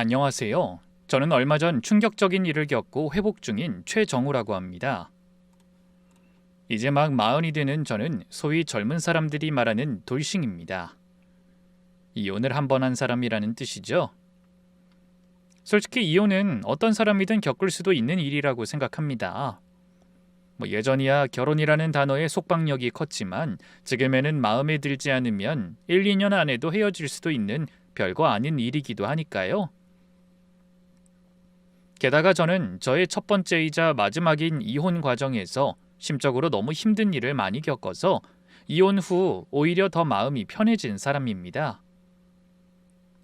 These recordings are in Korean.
안녕하세요. 저는 얼마 전 충격적인 일을 겪고 회복 중인 최정우라고 합니다. 이제 막 마흔이 되는 저는 소위 젊은 사람들이 말하는 돌싱입니다. 이혼을 한 번 한 사람이라는 뜻이죠. 솔직히 이혼은 어떤 사람이든 겪을 수도 있는 일이라고 생각합니다. 예전이야 결혼이라는 단어의 속박력이 컸지만 지금에는 마음에 들지 않으면 1, 2년 안에도 헤어질 수도 있는 별거 아닌 일이기도 하니까요. 게다가 저는 저의 첫 번째이자 마지막인 이혼 과정에서 심적으로 너무 힘든 일을 많이 겪어서 이혼 후 오히려 더 마음이 편해진 사람입니다.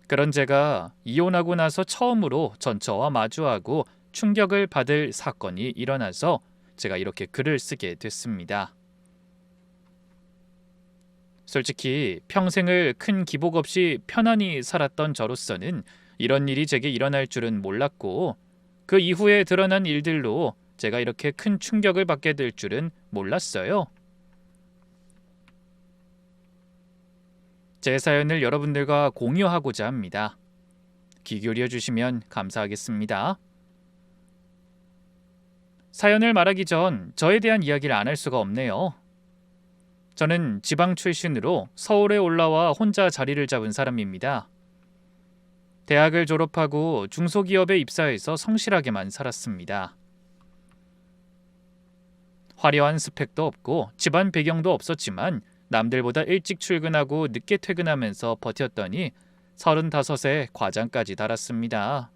그런 제가 이혼하고 나서 처음으로 전처와 마주하고 충격을 받을 사건이 일어나서 제가 이렇게 글을 쓰게 됐습니다. 솔직히 평생을 큰 기복 없이 편안히 살았던 저로서는 이런 일이 제게 일어날 줄은 몰랐고 그 이후에 드러난 일들로 제가 이렇게 큰 충격을 받게 될 줄은 몰랐어요. 제 사연을 여러분들과 공유하고자 합니다. 귀 기울여 주시면 감사하겠습니다. 사연을 말하기 전 저에 대한 이야기를 안 할 수가 없네요. 저는 지방 출신으로 서울에 올라와 혼자 자리를 잡은 사람입니다. 대학을 졸업하고 중소기업에 입사해서 성실하게만 살았습니다. 화려한 스펙도 없고 집안 배경도 없었지만 남들보다 일찍 출근하고 늦게 퇴근하면서 버텼더니 35에 과장까지 달았습니다.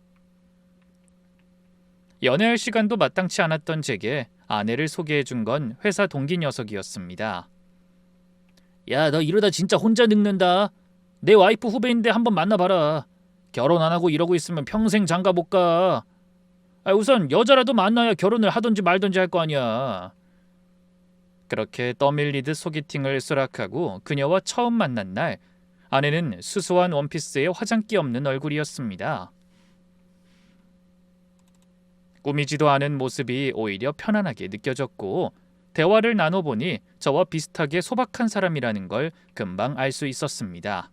연애할 시간도 마땅치 않았던 제게 아내를 소개해 준 건 회사 동기 녀석이었습니다. 야, 너 이러다 진짜 혼자 늙는다. 내 와이프 후배인데 한번 만나봐라. 결혼 안 하고 이러고 있으면 평생 장가 못 가. 우선 여자라도 만나야 결혼을 하든지 말든지 할 거 아니야. 그렇게 떠밀리듯 소개팅을 수락하고 그녀와 처음 만난 날, 아내는 수수한 원피스에 화장기 없는 얼굴이었습니다. 꾸미지도 않은 모습이 오히려 편안하게 느껴졌고 대화를 나눠보니 저와 비슷하게 소박한 사람이라는 걸 금방 알 수 있었습니다.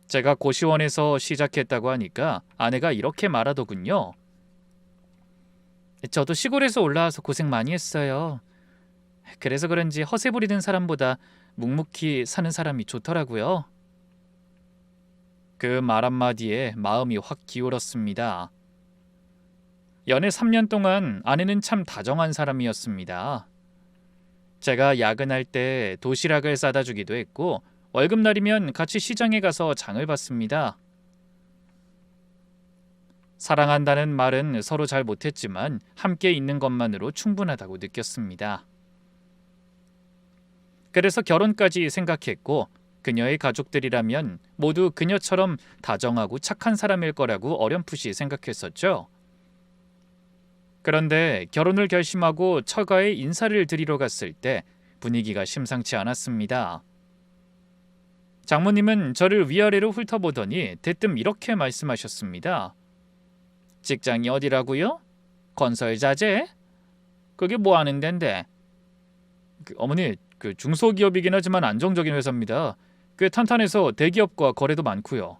제가 고시원에서 시작했다고 하니까 아내가 이렇게 말하더군요. 저도 시골에서 올라와서 고생 많이 했어요. 그래서 그런지 허세 부리는 사람보다 묵묵히 사는 사람이 좋더라고요. 그 말 한마디에 마음이 확 기울었습니다. 연애 3년 동안 아내는 참 다정한 사람이었습니다. 제가 야근할 때 도시락을 싸다 주기도 했고 월급날이면 같이 시장에 가서 장을 봤습니다. 사랑한다는 말은 서로 잘 못했지만 함께 있는 것만으로 충분하다고 느꼈습니다. 그래서 결혼까지 생각했고 그녀의 가족들이라면 모두 그녀처럼 다정하고 착한 사람일 거라고 어렴풋이 생각했었죠. 그런데 결혼을 결심하고 처가에 인사를 드리러 갔을 때 분위기가 심상치 않았습니다. 장모님은 저를 위아래로 훑어보더니 대뜸 이렇게 말씀하셨습니다. 직장이 어디라고요? 건설자재? 그게 뭐 하는 데인데? 어머니, 중소기업이긴 하지만 안정적인 회사입니다. 꽤 탄탄해서 대기업과 거래도 많고요.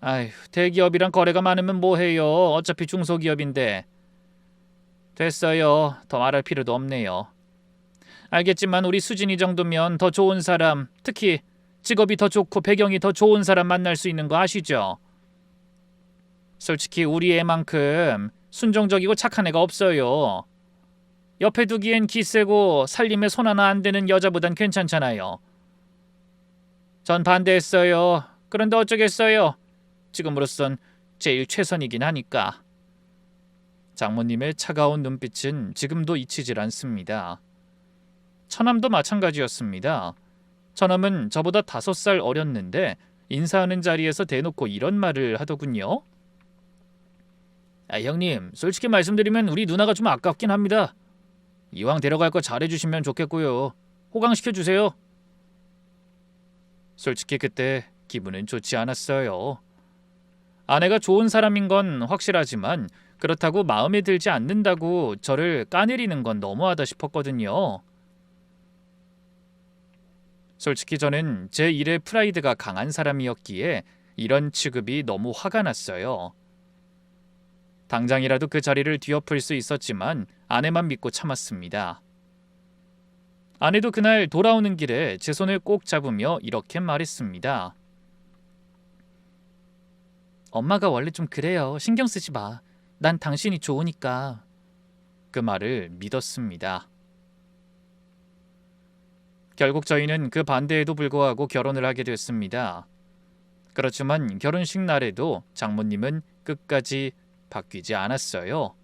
아휴, 대기업이랑 거래가 많으면 뭐해요. 어차피 중소기업인데. 됐어요. 더 말할 필요도 없네요. 알겠지만 우리 수진이 정도면 더 좋은 사람, 특히 직업이 더 좋고 배경이 더 좋은 사람 만날 수 있는 거 아시죠? 솔직히 우리 애만큼 순종적이고 착한 애가 없어요. 옆에 두기엔 기세고 살림에 손 하나 안 대는 여자보단 괜찮잖아요. 전 반대했어요. 그런데 어쩌겠어요. 지금으로선 제일 최선이긴 하니까. 장모님의 차가운 눈빛은 지금도 잊히질 않습니다. 처남도 마찬가지였습니다. 처남은 저보다 5살 어렸는데 인사하는 자리에서 대놓고 이런 말을 하더군요. 형님, 솔직히 말씀드리면 우리 누나가 좀 아깝긴 합니다. 이왕 데려갈 거 잘해주시면 좋겠고요. 호강시켜주세요. 솔직히 그때 기분은 좋지 않았어요. 아내가 좋은 사람인 건 확실하지만 그렇다고 마음에 들지 않는다고 저를 까내리는 건 너무하다 싶었거든요. 솔직히 저는 제 일에 프라이드가 강한 사람이었기에 이런 취급이 너무 화가 났어요. 당장이라도 그 자리를 뒤엎을 수 있었지만 아내만 믿고 참았습니다. 아내도 그날 돌아오는 길에 제 손을 꼭 잡으며 이렇게 말했습니다. 엄마가 원래 좀 그래요. 신경 쓰지 마. 난 당신이 좋으니까. 그 말을 믿었습니다. 결국 저희는 그 반대에도 불구하고 결혼을 하게 됐습니다. 그렇지만 결혼식 날에도 장모님은 끝까지 바뀌지 않았어요.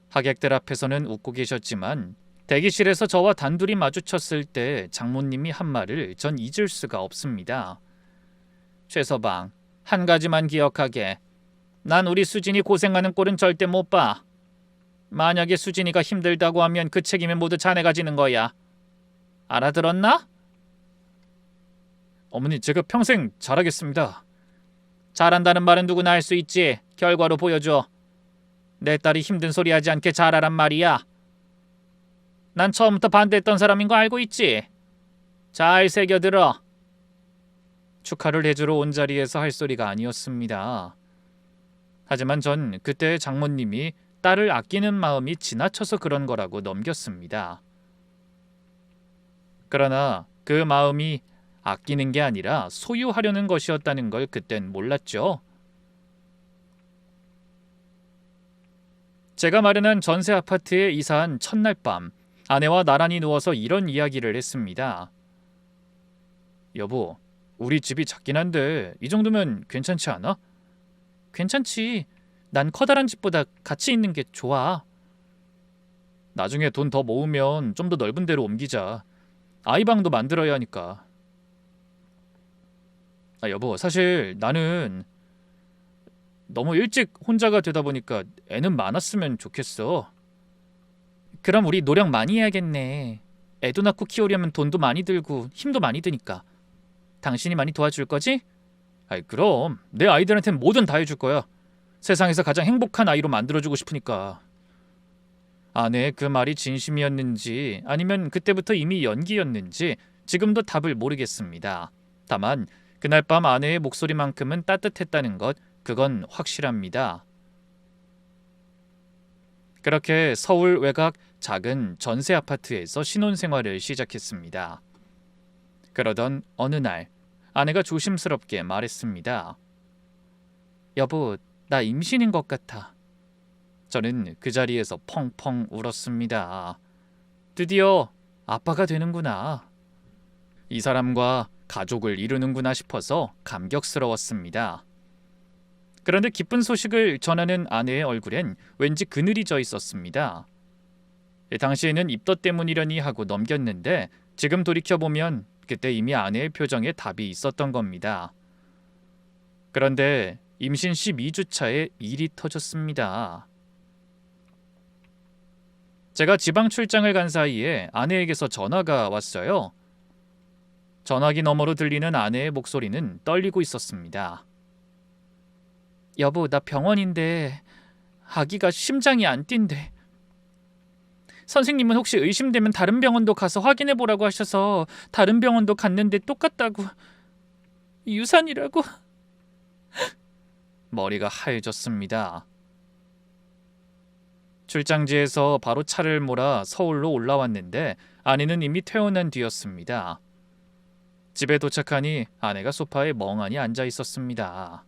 하객들 앞에서는 웃고 계셨지만 대기실에서 저와 단둘이 마주쳤을 때 장모님이 한 말을 전 잊을 수가 없습니다. 최서방, 한 가지만 기억하게. 난 우리 수진이 고생하는 꼴은 절대 못 봐. 만약에 수진이가 힘들다고 하면 그 책임은 모두 자네가 지는 거야. 알아들었나? 어머니, 제가 평생 잘하겠습니다. 잘한다는 말은 누구나 할 수 있지. 결과로 보여줘. 내 딸이 힘든 소리 하지 않게 잘하란 말이야. 난 처음부터 반대했던 사람인 거 알고 있지? 잘 새겨들어. 축하를 해주러 온 자리에서 할 소리가 아니었습니다. 하지만 전 그때 장모님이 딸을 아끼는 마음이 지나쳐서 그런 거라고 넘겼습니다. 그러나 그 마음이 아끼는 게 아니라 소유하려는 것이었다는 걸 그땐 몰랐죠. 제가 마련한 전세 아파트에 이사한 첫날 밤, 아내와 나란히 누워서 이런 이야기를 했습니다. 여보, 우리 집이 작긴 한데 이 정도면 괜찮지 않아? 괜찮지. 난 커다란 집보다 가치 있는 게 좋아. 나중에 돈 더 모으면 좀 더 넓은 데로 옮기자. 아이방도 만들어야 하니까. 여보, 사실 나는 너무 일찍 혼자가 되다 보니까 애는 많았으면 좋겠어. 그럼 우리 노력 많이 해야겠네. 애도 낳고 키우려면 돈도 많이 들고 힘도 많이 드니까. 당신이 많이 도와줄 거지? 그럼 내 아이들한텐 뭐든 다 해줄 거야. 세상에서 가장 행복한 아이로 만들어주고 싶으니까. 아내의 그 말이 진심이었는지 아니면 그때부터 이미 연기였는지 지금도 답을 모르겠습니다. 다만 그날 밤 아내의 목소리만큼은 따뜻했다는 것, 그건 확실합니다. 그렇게 서울 외곽 작은 전세 아파트에서 신혼생활을 시작했습니다. 그러던 어느 날 아내가 조심스럽게 말했습니다. 여보, 나 임신인 것 같아. 저는 그 자리에서 펑펑 울었습니다. 드디어 아빠가 되는구나. 이 사람과 가족을 이루는구나 싶어서 감격스러웠습니다. 그런데 기쁜 소식을 전하는 아내의 얼굴엔 왠지 그늘이 져 있었습니다. 당시에는 입덧 때문이려니 하고 넘겼는데 지금 돌이켜보면 그때 이미 아내의 표정에 답이 있었던 겁니다. 그런데 임신 12주 차에 일이 터졌습니다. 제가 지방 출장을 간 사이에 아내에게서 전화가 왔어요. 전화기 너머로 들리는 아내의 목소리는 떨리고 있었습니다. 여보, 나 병원인데 아기가 심장이 안 뛴대. 선생님은 혹시 의심되면 다른 병원도 가서 확인해보라고 하셔서 다른 병원도 갔는데 똑같다고. 유산이라고. 머리가 하얘졌습니다. 출장지에서 바로 차를 몰아 서울로 올라왔는데 아내는 이미 퇴원한 뒤였습니다. 집에 도착하니 아내가 소파에 멍하니 앉아 있었습니다.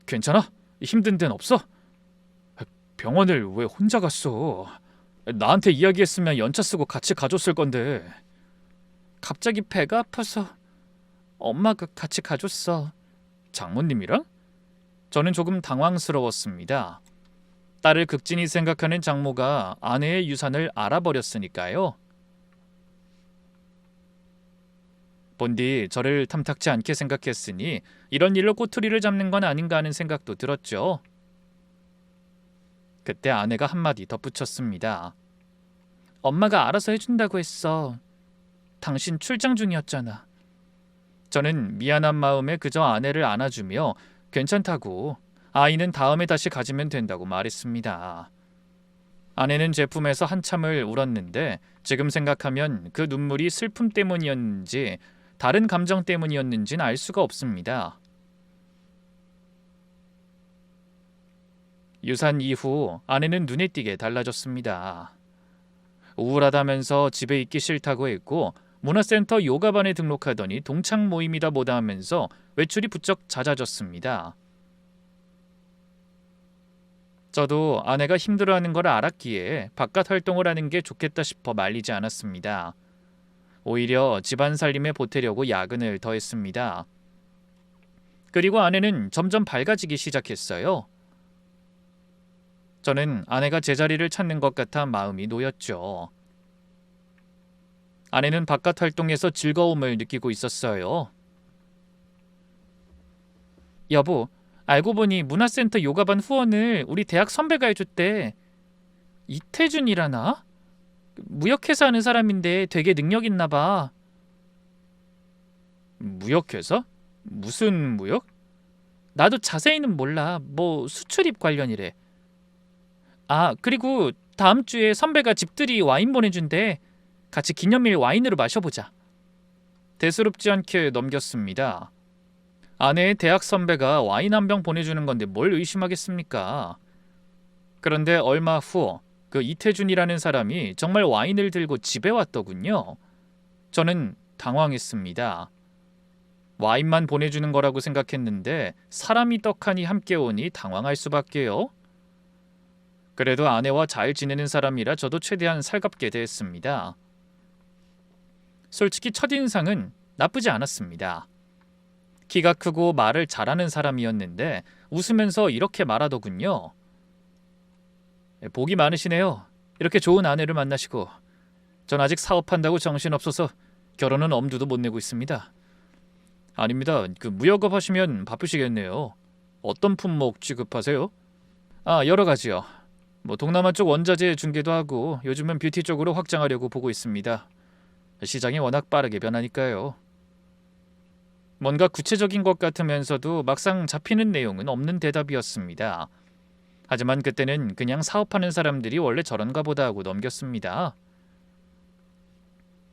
괜찮아? 힘든 데는 없어? 병원을 왜 혼자 갔어? 나한테 이야기했으면 연차 쓰고 같이 가줬을 건데. 갑자기 배가 아파서 엄마가 같이 가줬어. 장모님이랑? 저는 조금 당황스러웠습니다. 딸을 극진히 생각하는 장모가 아내의 유산을 알아버렸으니까요. 본디 저를 탐탁지 않게 생각했으니 이런 일로 꼬투리를 잡는 건 아닌가 하는 생각도 들었죠. 그때 아내가 한마디 덧붙였습니다. 엄마가 알아서 해준다고 했어. 당신 출장 중이었잖아. 저는 미안한 마음에 그저 아내를 안아주며 괜찮다고, 아이는 다음에 다시 가지면 된다고 말했습니다. 아내는 제 품에서 한참을 울었는데 지금 생각하면 그 눈물이 슬픔 때문이었는지 다른 감정 때문이었는지는 알 수가 없습니다. 유산 이후 아내는 눈에 띄게 달라졌습니다. 우울하다면서 집에 있기 싫다고 했고 문화센터 요가반에 등록하더니 동창 모임이다 뭐다 하면서 외출이 부쩍 잦아졌습니다. 저도 아내가 힘들어하는 걸 알았기에 바깥 활동을 하는 게 좋겠다 싶어 말리지 않았습니다. 오히려 집안 살림에 보태려고 야근을 더했습니다. 그리고 아내는 점점 밝아지기 시작했어요. 저는 아내가 제자리를 찾는 것 같아 마음이 놓였죠. 아내는 바깥 활동에서 즐거움을 느끼고 있었어요. 여보, 알고 보니 문화센터 요가반 후원을 우리 대학 선배가 해줬대. 이태준이라나? 무역회사 하는 사람인데 되게 능력 있나 봐. 무역회사? 무슨 무역? 나도 자세히는 몰라. 뭐 수출입 관련이래. 아, 그리고 다음 주에 선배가 집들이 와인 보내준대. 같이 기념일 와인으로 마셔보자. 대수롭지 않게 넘겼습니다. 아내의 대학 선배가 와인 한 병 보내주는 건데 뭘 의심하겠습니까? 그런데 얼마 후 그 이태준이라는 사람이 정말 와인을 들고 집에 왔더군요. 저는 당황했습니다. 와인만 보내주는 거라고 생각했는데 사람이 떡하니 함께 오니 당황할 수밖에요. 그래도 아내와 잘 지내는 사람이라 저도 최대한 살갑게 대했습니다. 솔직히 첫인상은 나쁘지 않았습니다. 키가 크고 말을 잘하는 사람이었는데 웃으면서 이렇게 말하더군요. 복이 많으시네요. 이렇게 좋은 아내를 만나시고. 전 아직 사업한다고 정신없어서 결혼은 엄두도 못 내고 있습니다. 아닙니다. 그 무역업 하시면 바쁘시겠네요. 어떤 품목 취급하세요? 아, 여러 가지요. 뭐 동남아 쪽 원자재 중개도 하고 요즘은 뷰티 쪽으로 확장하려고 보고 있습니다. 시장이 워낙 빠르게 변하니까요. 뭔가 구체적인 것 같으면서도 막상 잡히는 내용은 없는 대답이었습니다. 하지만 그때는 그냥 사업하는 사람들이 원래 저런가 보다 하고 넘겼습니다.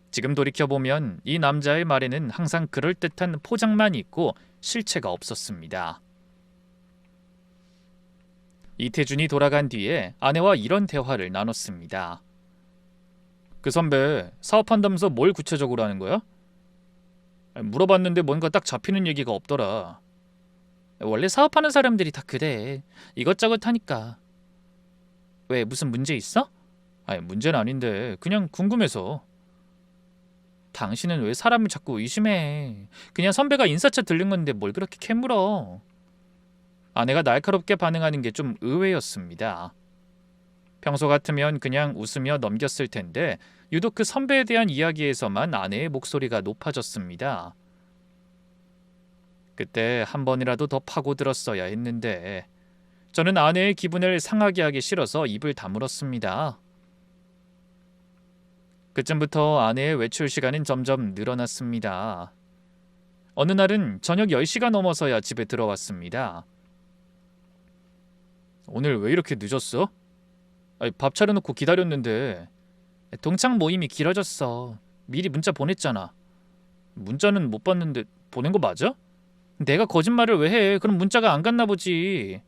지금 돌이켜보면 이 남자의 말에는 항상 그럴듯한 포장만 있고 실체가 없었습니다. 이태준이 돌아간 뒤에 아내와 이런 대화를 나눴습니다. 그 선배 사업한다면서 뭘 구체적으로 하는 거야? 물어봤는데 뭔가 딱 잡히는 얘기가 없더라. 원래 사업하는 사람들이 다 그래. 이것저것 하니까. 왜 무슨 문제 있어? 아니 문제는 아닌데 그냥 궁금해서. 당신은 왜 사람을 자꾸 의심해? 그냥 선배가 인사차 들른 건데 뭘 그렇게 캐물어? 아내가 날카롭게 반응하는 게 좀 의외였습니다. 평소 같으면 그냥 웃으며 넘겼을 텐데 유독 그 선배에 대한 이야기에서만 아내의 목소리가 높아졌습니다. 그때 한 번이라도 더 파고들었어야 했는데 저는 아내의 기분을 상하게 하기 싫어서 입을 다물었습니다. 그쯤부터 아내의 외출 시간은 점점 늘어났습니다. 어느 날은 저녁 10시가 넘어서야 집에 들어왔습니다. 오늘 왜 이렇게 늦었어? 밥 차려놓고 기다렸는데. 동창 모임이 길어졌어. 미리 문자 보냈잖아. 문자는 못 봤는데 보낸 거 맞아? 내가 거짓말을 왜 해? 그럼 문자가 안 갔나 보지.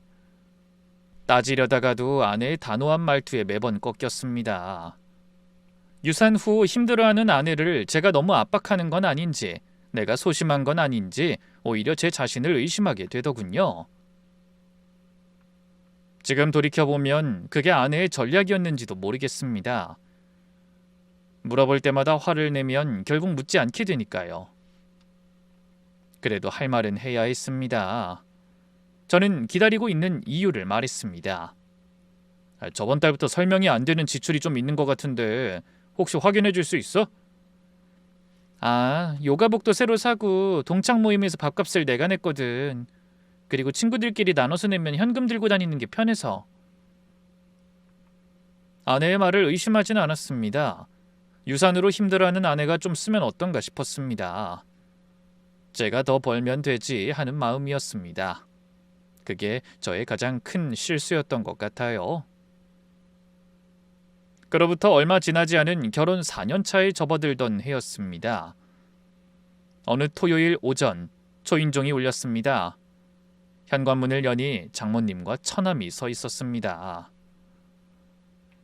따지려다가도 아내의 단호한 말투에 매번 꺾였습니다. 유산 후 힘들어하는 아내를 제가 너무 압박하는 건 아닌지, 내가 소심한 건 아닌지 오히려 제 자신을 의심하게 되더군요. 지금 돌이켜보면 그게 아내의 전략이었는지도 모르겠습니다. 물어볼 때마다 화를 내면 결국 묻지 않게 되니까요. 그래도 할 말은 해야 했습니다. 저는 기다리고 있는 이유를 말했습니다. 저번 달부터 설명이 안 되는 지출이 좀 있는 것 같은데 혹시 확인해 줄 수 있어? 아, 요가복도 새로 사고 동창 모임에서 밥값을 내가 냈거든. 그리고 친구들끼리 나눠서 내면 현금 들고 다니는 게 편해서. 아내의 말을 의심하지는 않았습니다. 유산으로 힘들어하는 아내가 좀 쓰면 어떤가 싶었습니다. 제가 더 벌면 되지 하는 마음이었습니다. 그게 저의 가장 큰 실수였던 것 같아요. 그로부터 얼마 지나지 않은 결혼 4년 차에 접어들던 해였습니다. 어느 토요일 오전 초인종이 울렸습니다. 현관문을 여니 장모님과 처남이 서 있었습니다.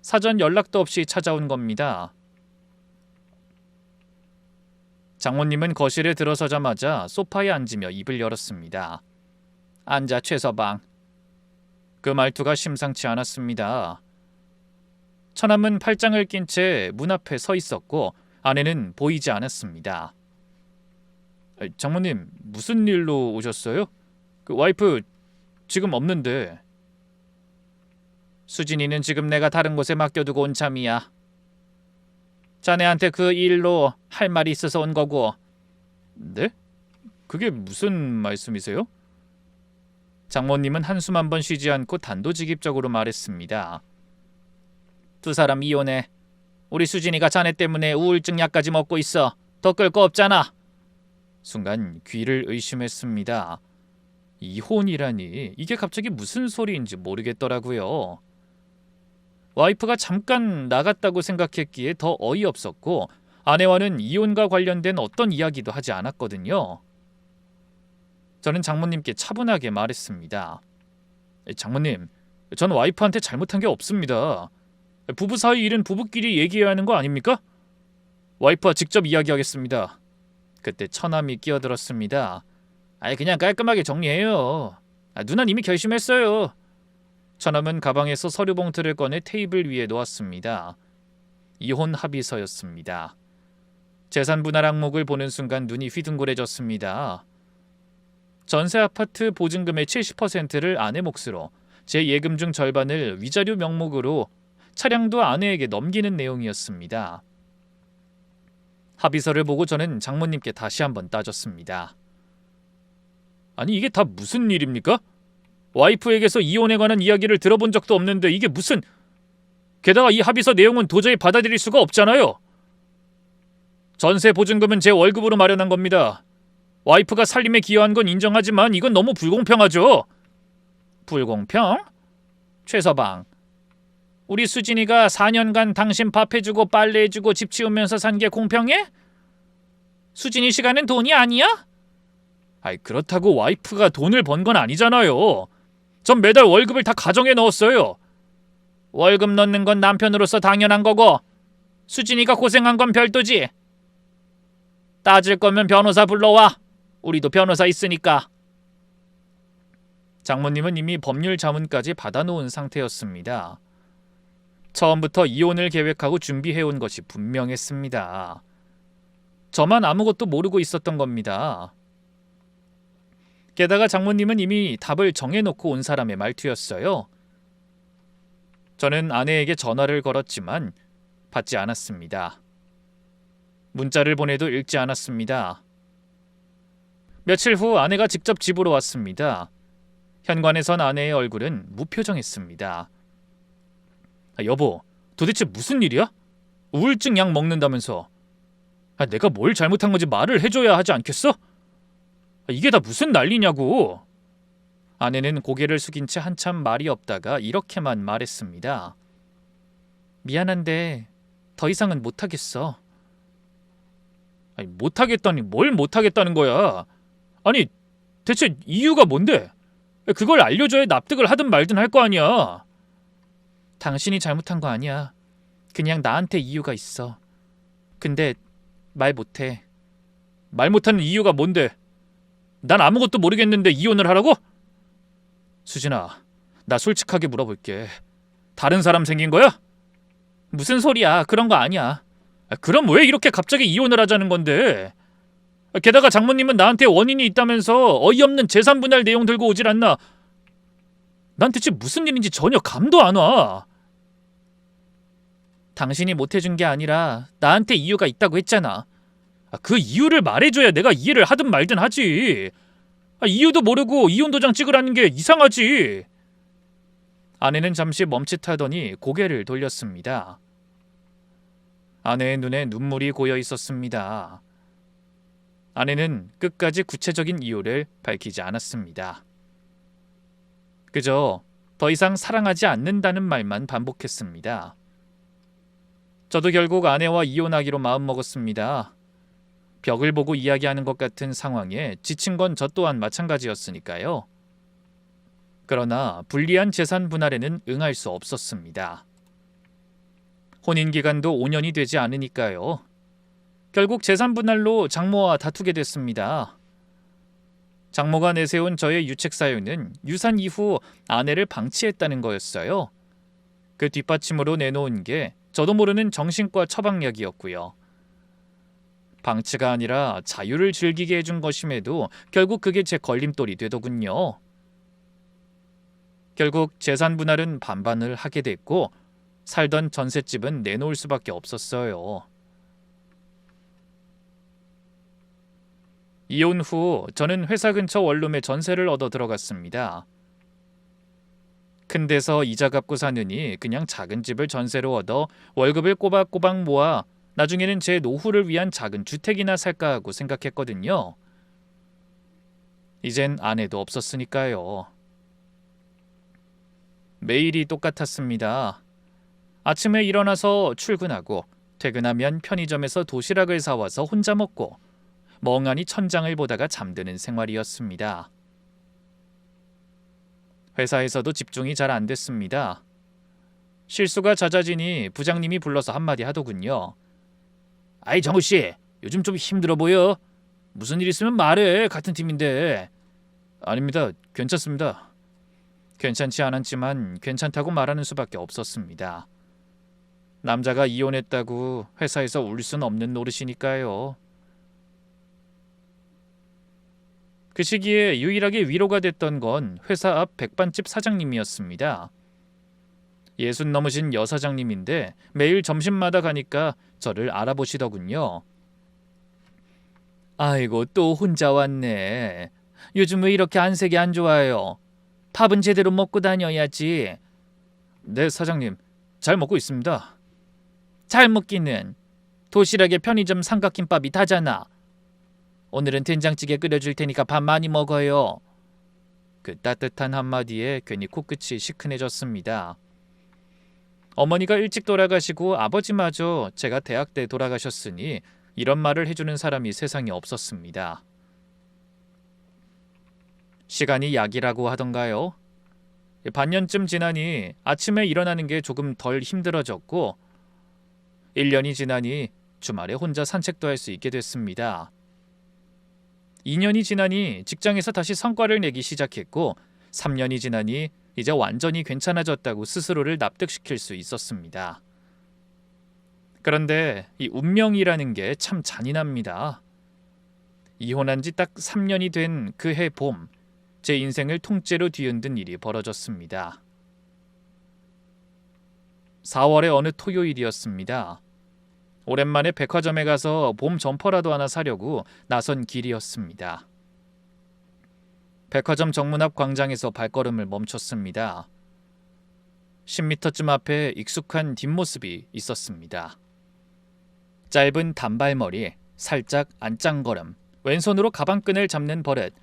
사전 연락도 없이 찾아온 겁니다. 장모님은 거실에 들어서자마자 소파에 앉으며 입을 열었습니다. 앉아 최서방. 그 말투가 심상치 않았습니다. 처남은 팔짱을 낀 채 문 앞에 서 있었고 아내는 보이지 않았습니다. 장모님, 무슨 일로 오셨어요? 그 와이프 지금 없는데. 수진이는 지금 내가 다른 곳에 맡겨두고 온 참이야. 자네한테 그 일로 할 말이 있어서 온 거고. 네? 그게 무슨 말씀이세요? 장모님은 한숨 한 번 쉬지 않고 단도직입적으로 말했습니다. 두 사람 이혼해. 우리 수진이가 자네 때문에 우울증 약까지 먹고 있어. 더 끌 거 없잖아. 순간 귀를 의심했습니다. 이혼이라니 이게 갑자기 무슨 소리인지 모르겠더라고요. 와이프가 잠깐 나갔다고 생각했기에 더 어이없었고 아내와는 이혼과 관련된 어떤 이야기도 하지 않았거든요. 저는 장모님께 차분하게 말했습니다. 장모님, 전 와이프한테 잘못한 게 없습니다. 부부 사이 일은 부부끼리 얘기해야 하는 거 아닙니까? 와이프와 직접 이야기하겠습니다. 그때 처남이 끼어들었습니다. 그냥 깔끔하게 정리해요. 누난 이미 결심했어요. 처남은 가방에서 서류 봉투를 꺼내 테이블 위에 놓았습니다. 이혼 합의서였습니다. 재산 분할 항목을 보는 순간 눈이 휘둥그레졌습니다. 전세 아파트 보증금의 70%를 아내 몫으로, 제 예금 중 절반을 위자료 명목으로, 차량도 아내에게 넘기는 내용이었습니다. 합의서를 보고 저는 장모님께 다시 한번 따졌습니다. 아니 이게 다 무슨 일입니까? 와이프에게서 이혼에 관한 이야기를 들어본 적도 없는데 이게 무슨... 게다가 이 합의서 내용은 도저히 받아들일 수가 없잖아요. 전세 보증금은 제 월급으로 마련한 겁니다. 와이프가 살림에 기여한 건 인정하지만 이건 너무 불공평하죠. 불공평? 최서방, 우리 수진이가 4년간 당신 밥 해주고 빨래 해주고 집 치우면서 산 게 공평해? 수진이 시간은 돈이 아니야? 그렇다고 와이프가 돈을 번 건 아니잖아요. 전 매달 월급을 다 가정에 넣었어요. 월급 넣는 건 남편으로서 당연한 거고 수진이가 고생한 건 별도지. 따질 거면 변호사 불러와. 우리도 변호사 있으니까. 장모님은 이미 법률 자문까지 받아놓은 상태였습니다. 처음부터 이혼을 계획하고 준비해온 것이 분명했습니다. 저만 아무것도 모르고 있었던 겁니다. 게다가 장모님은 이미 답을 정해놓고 온 사람의 말투였어요. 저는 아내에게 전화를 걸었지만 받지 않았습니다. 문자를 보내도 읽지 않았습니다. 며칠 후 아내가 직접 집으로 왔습니다. 현관에 선 아내의 얼굴은 무표정했습니다. 여보, 도대체 무슨 일이야? 우울증 약 먹는다면서. 내가 뭘 잘못한 건지 말을 해줘야 하지 않겠어? 이게 다 무슨 난리냐고. 아내는 고개를 숙인 채 한참 말이 없다가 이렇게만 말했습니다. 미안한데 더 이상은 못하겠어. 못하겠다니 뭘 못하겠다는 거야. 아니 대체 이유가 뭔데? 그걸 알려줘야 납득을 하든 말든 할 거 아니야. 당신이 잘못한 거 아니야. 그냥 나한테 이유가 있어. 근데 말 못해. 말 못하는 이유가 뭔데? 난 아무것도 모르겠는데 이혼을 하라고? 수진아, 나 솔직하게 물어볼게. 다른 사람 생긴 거야? 무슨 소리야. 그런 거 아니야. 그럼 왜 이렇게 갑자기 이혼을 하자는 건데? 게다가 장모님은 나한테 원인이 있다면서 어이없는 재산 분할 내용 들고 오질 않나? 난 대체 무슨 일인지 전혀 감도 안 와. 당신이 못해준 게 아니라 나한테 이유가 있다고 했잖아. 그 이유를 말해줘야 내가 이해를 하든 말든 하지. 이유도 모르고 이혼 도장 찍으라는 게 이상하지. 아내는 잠시 멈칫하더니 고개를 돌렸습니다. 아내의 눈에 눈물이 고여 있었습니다. 아내는 끝까지 구체적인 이유를 밝히지 않았습니다. 그저 더 이상 사랑하지 않는다는 말만 반복했습니다. 저도 결국 아내와 이혼하기로 마음먹었습니다. 벽을 보고 이야기하는 것 같은 상황에 지친 건 저 또한 마찬가지였으니까요. 그러나 불리한 재산 분할에는 응할 수 없었습니다. 혼인 기간도 5년이 되지 않으니까요. 결국 재산 분할로 장모와 다투게 됐습니다. 장모가 내세운 저의 유책 사유는 유산 이후 아내를 방치했다는 거였어요. 그 뒷받침으로 내놓은 게 저도 모르는 정신과 처방약이었고요. 방치가 아니라 자유를 즐기게 해준 것임에도 결국 그게 제 걸림돌이 되더군요. 결국 재산 분할은 반반을 하게 됐고 살던 전셋집은 내놓을 수밖에 없었어요. 이혼 후 저는 회사 근처 원룸에 전세를 얻어 들어갔습니다. 큰 데서 이자 갚고 사느니 그냥 작은 집을 전세로 얻어 월급을 꼬박꼬박 모아 나중에는 제 노후를 위한 작은 주택이나 살까 하고 생각했거든요. 이젠 아내도 없었으니까요. 매일이 똑같았습니다. 아침에 일어나서 출근하고 퇴근하면 편의점에서 도시락을 사와서 혼자 먹고 멍하니 천장을 보다가 잠드는 생활이었습니다. 회사에서도 집중이 잘 안 됐습니다. 실수가 잦아지니 부장님이 불러서 한마디 하더군요. 아이 정우씨, 요즘 좀 힘들어 보여. 무슨 일 있으면 말해. 같은 팀인데. 아닙니다. 괜찮습니다. 괜찮지 않았지만 괜찮다고 말하는 수밖에 없었습니다. 남자가 이혼했다고 회사에서 울 순 없는 노릇이니까요. 그 시기에 유일하게 위로가 됐던 건 회사 앞 백반집 사장님이었습니다. 60 넘으신 여사장님인데 매일 점심마다 가니까 저를 알아보시더군요. 아이고 또 혼자 왔네. 요즘 왜 이렇게 안색이 안 좋아요? 밥은 제대로 먹고 다녀야지. 네 사장님, 잘 먹고 있습니다. 잘 먹기는 도시락에 편의점 삼각김밥이 다잖아. 오늘은 된장찌개 끓여줄 테니까 밥 많이 먹어요. 그 따뜻한 한마디에 괜히 코끝이 시큰해졌습니다. 어머니가 일찍 돌아가시고 아버지마저 제가 대학 때 돌아가셨으니 이런 말을 해주는 사람이 세상에 없었습니다. 시간이 약이라고 하던가요? 반년쯤 지나니 아침에 일어나는 게 조금 덜 힘들어졌고 1년이 지나니 주말에 혼자 산책도 할 수 있게 됐습니다. 2년이 지나니 직장에서 다시 성과를 내기 시작했고 3년이 지나니 이제 완전히 괜찮아졌다고 스스로를 납득시킬 수 있었습니다. 그런데 이 운명이라는 게 참 잔인합니다. 이혼한 지 딱 3년이 된 그 해 봄, 제 인생을 통째로 뒤흔든 일이 벌어졌습니다. 4월의 어느 토요일이었습니다. 오랜만에 백화점에 가서 봄 점퍼라도 하나 사려고 나선 길이었습니다. 백화점 정문 앞 광장에서 발걸음을 멈췄습니다. 10m쯤 앞에 익숙한 뒷모습이 있었습니다. 짧은 단발머리, 살짝 안짱걸음, 왼손으로 가방끈을 잡는 버릇.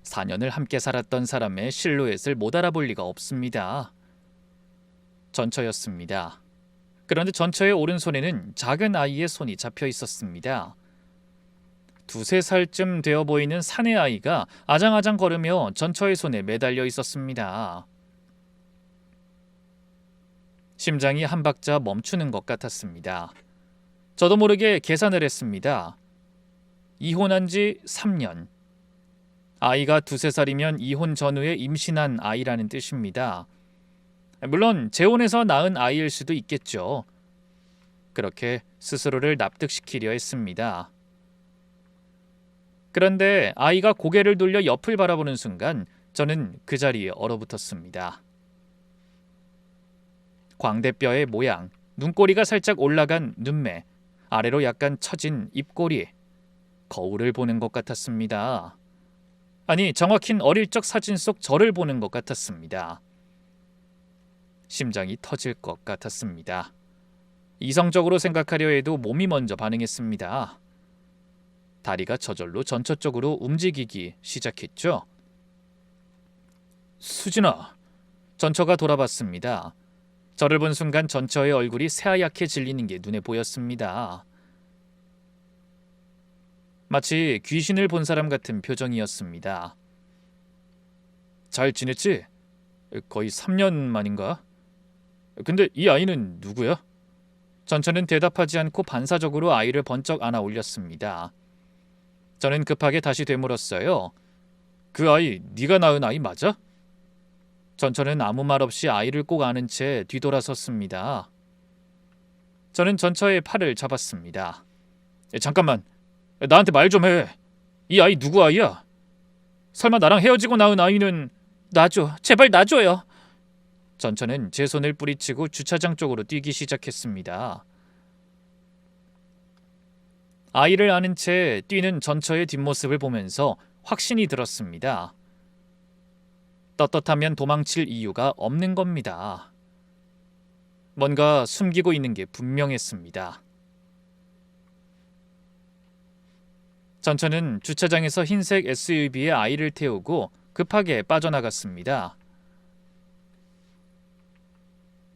4년을 함께 살았던 사람의 실루엣을 못 알아볼 리가 없습니다. 전처였습니다. 그런데 전처의 오른손에는 작은 아이의 손이 잡혀 있었습니다. 2~3살쯤 되어 보이는 사내 아이가 아장아장 걸으며 전처의 손에 매달려 있었습니다. 심장이 한 박자 멈추는 것 같았습니다. 저도 모르게 계산을 했습니다. 이혼한 지 3년. 아이가 2~3살이면 이혼 전후에 임신한 아이라는 뜻입니다. 물론 재혼해서 낳은 아이일 수도 있겠죠. 그렇게 스스로를 납득시키려 했습니다. 그런데 아이가 고개를 돌려 옆을 바라보는 순간 저는 그 자리에 얼어붙었습니다. 광대뼈의 모양, 눈꼬리가 살짝 올라간 눈매, 아래로 약간 처진 입꼬리, 거울을 보는 것 같았습니다. 아니, 정확히는 어릴 적 사진 속 저를 보는 것 같았습니다. 심장이 터질 것 같았습니다. 이성적으로 생각하려 해도 몸이 먼저 반응했습니다. 다리가 저절로 전처 쪽으로 움직이기 시작했죠. 수진아, 전처가 돌아봤습니다. 저를 본 순간 전처의 얼굴이 새하얗게 질리는 게 눈에 보였습니다. 마치 귀신을 본 사람 같은 표정이었습니다. 잘 지냈지? 거의 3년 만인가? 근데 이 아이는 누구야? 전처는 대답하지 않고 반사적으로 아이를 번쩍 안아 올렸습니다. 저는 급하게 다시 되물었어요. 그 아이 네가 낳은 아이 맞아? 전처는 아무 말 없이 아이를 꼭 안은 채 뒤돌아섰습니다. 저는 전처의 팔을 잡았습니다. 잠깐만, 나한테 말 좀 해. 이 아이 누구 아이야? 설마 나랑 헤어지고 낳은 아이는... 놔줘, 제발 놔줘요. 전처는 제 손을 뿌리치고 주차장 쪽으로 뛰기 시작했습니다. 아이를 안은 채 뛰는 전처의 뒷모습을 보면서 확신이 들었습니다. 떳떳하면 도망칠 이유가 없는 겁니다. 뭔가 숨기고 있는 게 분명했습니다. 전처는 주차장에서 흰색 SUV에 아이를 태우고 급하게 빠져나갔습니다.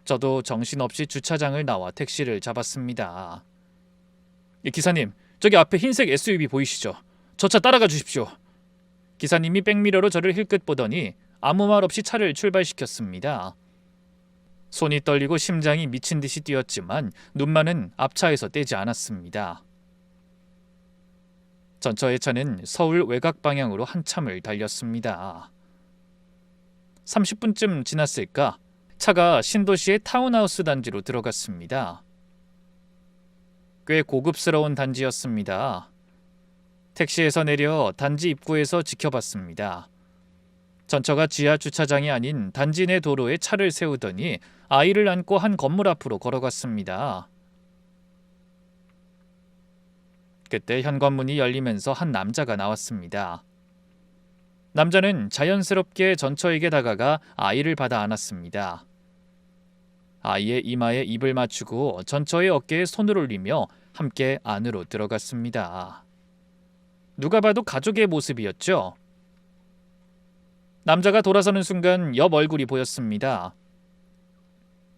저도 정신없이 주차장을 나와 택시를 잡았습니다. 기사님, 저기 앞에 흰색 SUV 보이시죠? 저 차 따라가 주십시오. 기사님이 백미러로 저를 힐끗 보더니 아무 말 없이 차를 출발시켰습니다. 손이 떨리고 심장이 미친 듯이 뛰었지만 눈만은 앞차에서 떼지 않았습니다. 전처의 차는 서울 외곽 방향으로 한참을 달렸습니다. 30분쯤 지났을까 차가 신도시의 타운하우스 단지로 들어갔습니다. 꽤 고급스러운 단지였습니다. 택시에서 내려 단지 입구에서 지켜봤습니다. 전처가 지하 주차장이 아닌 단지 내 도로에 차를 세우더니 아이를 안고 한 건물 앞으로 걸어갔습니다. 그때 현관문이 열리면서 한 남자가 나왔습니다. 남자는 자연스럽게 전처에게 다가가 아이를 받아 안았습니다. 아이의 이마에 입을 맞추고 전처의 어깨에 손을 올리며 함께 안으로 들어갔습니다. 누가 봐도 가족의 모습이었죠. 남자가 돌아서는 순간 옆 얼굴이 보였습니다.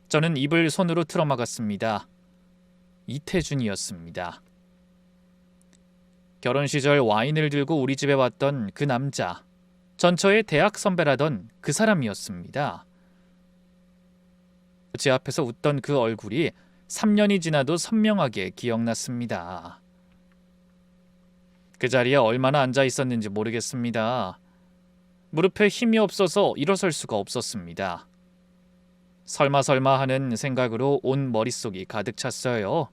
저는 입을 손으로 틀어막았습니다. 이태준이었습니다. 결혼 시절 와인을 들고 우리 집에 왔던 그 남자, 전처의 대학 선배라던 그 사람이었습니다. 제 앞에서 웃던 그 얼굴이 3년이 지나도 선명하게 기억났습니다. 그 자리에 얼마나 앉아 있었는지 모르겠습니다. 무릎에 힘이 없어서 일어설 수가 없었습니다. 설마 하는 생각으로 온 머릿속이 가득 찼어요.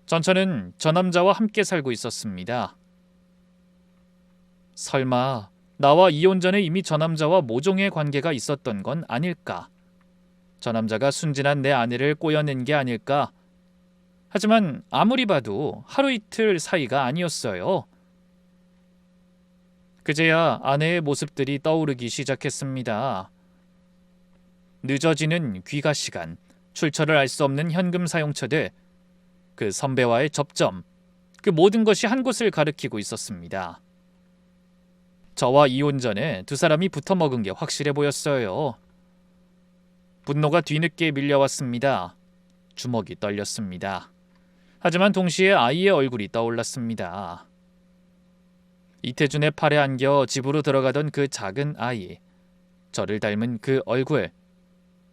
전처는 저 남자와 함께 살고 있었습니다. 설마 나와 이혼 전에 이미 저 남자와 모종의 관계가 있었던 건 아닐까? 저 남자가 순진한 내 아내를 꼬여낸 게 아닐까? 하지만 아무리 봐도 하루 이틀 사이가 아니었어요. 그제야 아내의 모습들이 떠오르기 시작했습니다. 늦어지는 귀가 시간, 출처를 알 수 없는 현금 사용처들, 그 선배와의 접점, 그 모든 것이 한 곳을 가리키고 있었습니다. 저와 이혼 전에 두 사람이 붙어먹은 게 확실해 보였어요. 분노가 뒤늦게 밀려왔습니다. 주먹이 떨렸습니다. 하지만 동시에 아이의 얼굴이 떠올랐습니다. 이태준의 팔에 안겨 집으로 들어가던 그 작은 아이, 저를 닮은 그 얼굴,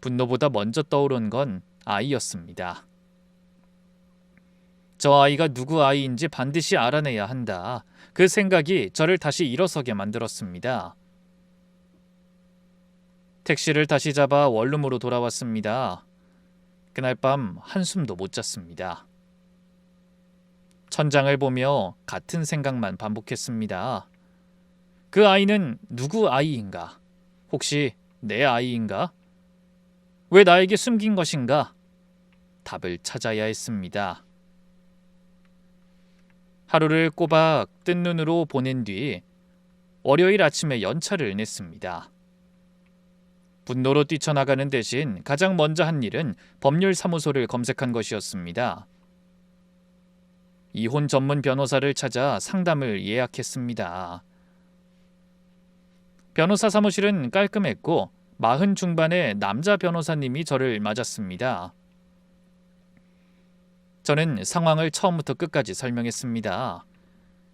분노보다 먼저 떠오른 건 아이였습니다. 저 아이가 누구 아이인지 반드시 알아내야 한다. 그 생각이 저를 다시 일어서게 만들었습니다. 택시를 다시 잡아 원룸으로 돌아왔습니다. 그날 밤 한숨도 못 잤습니다. 천장을 보며 같은 생각만 반복했습니다. 그 아이는 누구 아이인가? 혹시 내 아이인가? 왜 나에게 숨긴 것인가? 답을 찾아야 했습니다. 하루를 꼬박 뜬 눈으로 보낸 뒤 월요일 아침에 연차를 냈습니다. 분노로 뛰쳐나가는 대신 가장 먼저 한 일은 법률사무소를 검색한 것이었습니다. 이혼 전문 변호사를 찾아 상담을 예약했습니다. 변호사 사무실은 깔끔했고 40 중반의 남자 변호사님이 저를 맞았습니다. 저는 상황을 처음부터 끝까지 설명했습니다.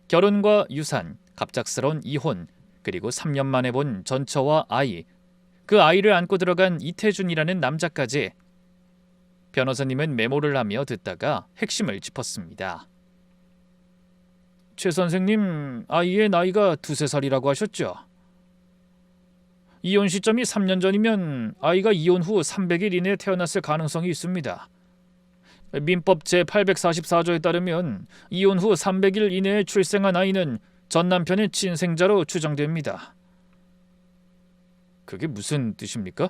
결혼과 유산, 갑작스러운 이혼, 그리고 3년 만에 본 전처와 아이, 그 아이를 안고 들어간 이태준이라는 남자까지. 변호사님은 메모를 하며 듣다가 핵심을 짚었습니다. 최 선생님, 아이의 나이가 2~3살이라고 하셨죠? 이혼 시점이 3년 전이면 아이가 이혼 후 300일 이내에 태어났을 가능성이 있습니다. 민법 제844조에 따르면 이혼 후 300일 이내에 출생한 아이는 전 남편의 친생자로 추정됩니다. 그게 무슨 뜻입니까?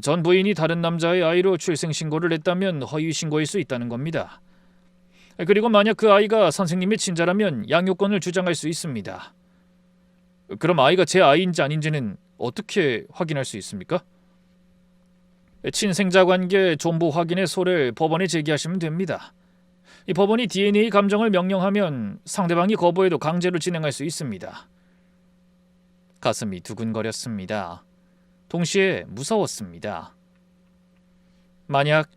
전 부인이 다른 남자의 아이로 출생 신고를 했다면 허위 신고일 수 있다는 겁니다. 그리고 만약 그 아이가 선생님의 친자라면 양육권을 주장할 수 있습니다. 그럼 아이가 제 아이인지 아닌지는 어떻게 확인할 수 있습니까? 친생자 관계 존보 확인의 소를 법원에 제기하시면 됩니다. 이 법원이 DNA 감정을 명령하면 상대방이 거부해도 강제로 진행할 수 있습니다. 가슴이 두근거렸습니다. 동시에 무서웠습니다. 만약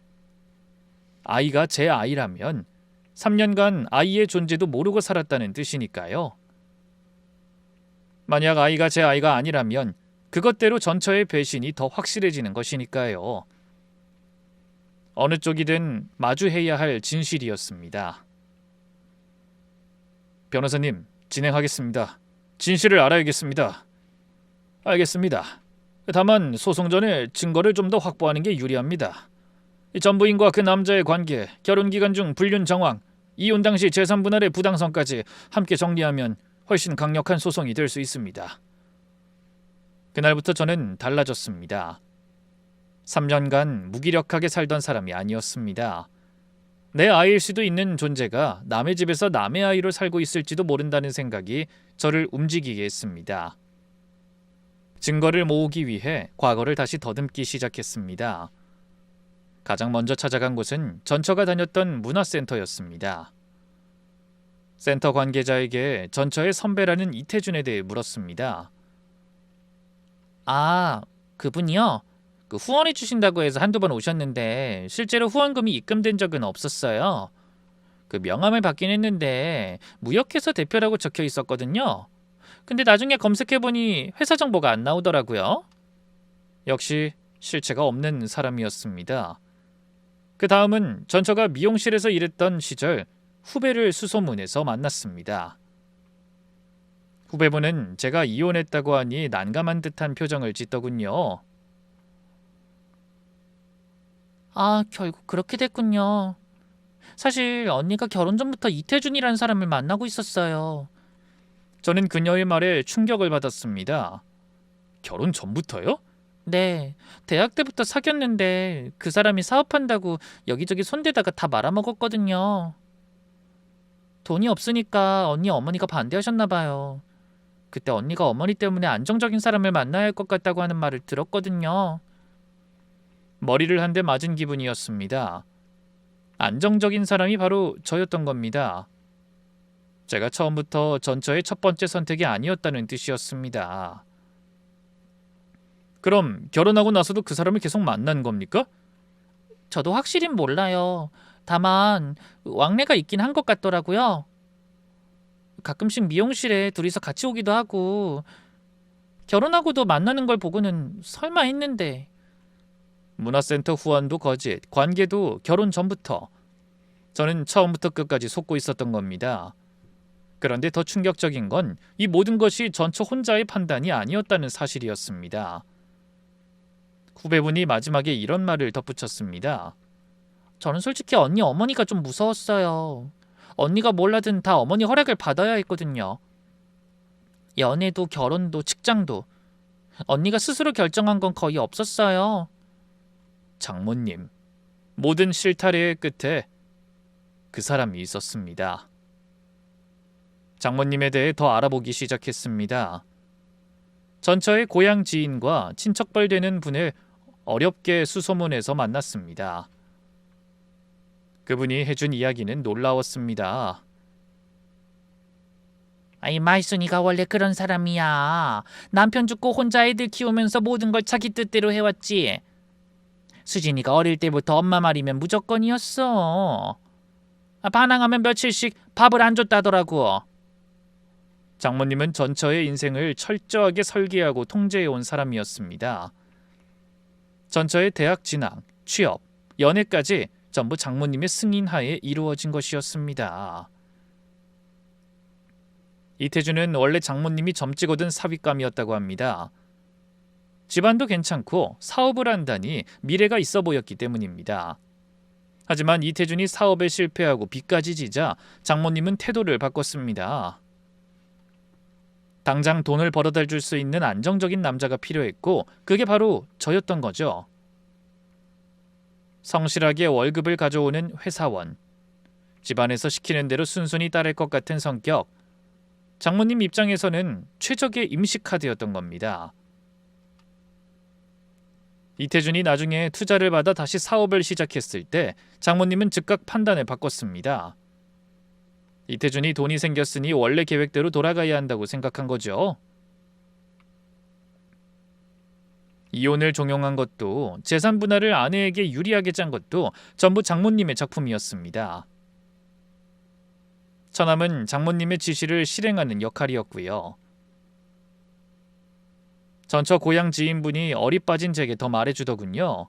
아이가 제 아이라면 3년간 아이의 존재도 모르고 살았다는 뜻이니까요. 만약 아이가 제 아이가 아니라면 그것대로 전처의 배신이 더 확실해지는 것이니까요. 어느 쪽이든 마주해야 할 진실이었습니다. 변호사님, 진행하겠습니다. 진실을 알아야겠습니다. 알겠습니다. 다만 소송 전에 증거를 좀 더 확보하는 게 유리합니다. 전 부인과 그 남자의 관계, 결혼 기간 중 불륜 정황, 이혼 당시 재산 분할의 부당성까지 함께 정리하면 훨씬 강력한 소송이 될 수 있습니다. 그날부터 저는 달라졌습니다. 3년간 무기력하게 살던 사람이 아니었습니다. 내 아이일 수도 있는 존재가 남의 집에서 남의 아이로 살고 있을지도 모른다는 생각이 저를 움직이게 했습니다. 증거를 모으기 위해 과거를 다시 더듬기 시작했습니다. 가장 먼저 찾아간 곳은 전처가 다녔던 문화센터였습니다. 센터 관계자에게 전처의 선배라는 이태준에 대해 물었습니다. 아, 그분이요? 그 후원해 주신다고 해서 한두 번 오셨는데 실제로 후원금이 입금된 적은 없었어요. 그 명함을 받긴 했는데 무역회사 대표라고 적혀 있었거든요. 근데 나중에 검색해보니 회사 정보가 안 나오더라고요. 역시 실체가 없는 사람이었습니다. 그 다음은 전처가 미용실에서 일했던 시절 후배를 수소문해서 만났습니다. 후배분은 제가 이혼했다고 하니 난감한 듯한 표정을 짓더군요. 아, 결국 그렇게 됐군요. 사실 언니가 결혼 전부터 이태준이라는 사람을 만나고 있었어요. 저는 그녀의 말에 충격을 받았습니다. 결혼 전부터요? 네, 대학 때부터 사귀었는데 그 사람이 사업한다고 여기저기 손대다가 다 말아먹었거든요. 돈이 없으니까 언니 어머니가 반대하셨나 봐요. 그때 언니가 어머니 때문에 안정적인 사람을 만나야 할 것 같다고 하는 말을 들었거든요. 머리를 한 대 맞은 기분이었습니다. 안정적인 사람이 바로 저였던 겁니다. 제가 처음부터 전처의 첫 번째 선택이 아니었다는 뜻이었습니다. 그럼 결혼하고 나서도 그 사람을 계속 만난 겁니까? 저도 확실히 몰라요. 다만 왕래가 있긴 한 것 같더라고요. 가끔씩 미용실에 둘이서 같이 오기도 하고 결혼하고도 만나는 걸 보고는 설마 했는데. 문화센터 후원도 거짓, 관계도 결혼 전부터. 저는 처음부터 끝까지 속고 있었던 겁니다. 그런데 더 충격적인 건 이 모든 것이 전처 혼자의 판단이 아니었다는 사실이었습니다. 후배분이 마지막에 이런 말을 덧붙였습니다. 저는 솔직히 언니 어머니가 좀 무서웠어요. 언니가 뭘 하든 다 어머니 허락을 받아야 했거든요. 연애도 결혼도 직장도 언니가 스스로 결정한 건 거의 없었어요. 장모님, 모든 실타래의 끝에 그 사람이 있었습니다. 장모님에 대해 더 알아보기 시작했습니다. 전처의 고향 지인과 친척벌 되는 분을 어렵게 수소문해서 만났습니다. 그분이 해준 이야기는 놀라웠습니다. 아이, 마이순이가 원래 그런 사람이야. 남편 죽고 혼자 애들 키우면서 모든 걸 자기 뜻대로 해왔지. 수진이가 어릴 때부터 엄마 말이면 무조건이었어. 반항하면 며칠씩 밥을 안 줬다더라고. 장모님은 전처의 인생을 철저하게 설계하고 통제해온 사람이었습니다. 전처의 대학 진학, 취업, 연애까지 전부 장모님의 승인하에 이루어진 것이었습니다. 이태준은 원래 장모님이 점찍어둔 사윗감이었다고 합니다. 집안도 괜찮고 사업을 한다니 미래가 있어 보였기 때문입니다. 하지만 이태준이 사업에 실패하고 빚까지 지자 장모님은 태도를 바꿨습니다. 당장 돈을 벌어다 줄 수 있는 안정적인 남자가 필요했고 그게 바로 저였던 거죠. 성실하게 월급을 가져오는 회사원, 집안에서 시키는 대로 순순히 따를 것 같은 성격, 장모님 입장에서는 최적의 임시카드였던 겁니다. 이태준이 나중에 투자를 받아 다시 사업을 시작했을 때 장모님은 즉각 판단을 바꿨습니다. 이태준이 돈이 생겼으니 원래 계획대로 돌아가야 한다고 생각한 거죠. 이혼을 종용한 것도 재산 분할을 아내에게 유리하게 짠 것도 전부 장모님의 작품이었습니다. 처남은 장모님의 지시를 실행하는 역할이었고요. 전처 고향 지인분이 어리 빠진 제게 더 말해주더군요.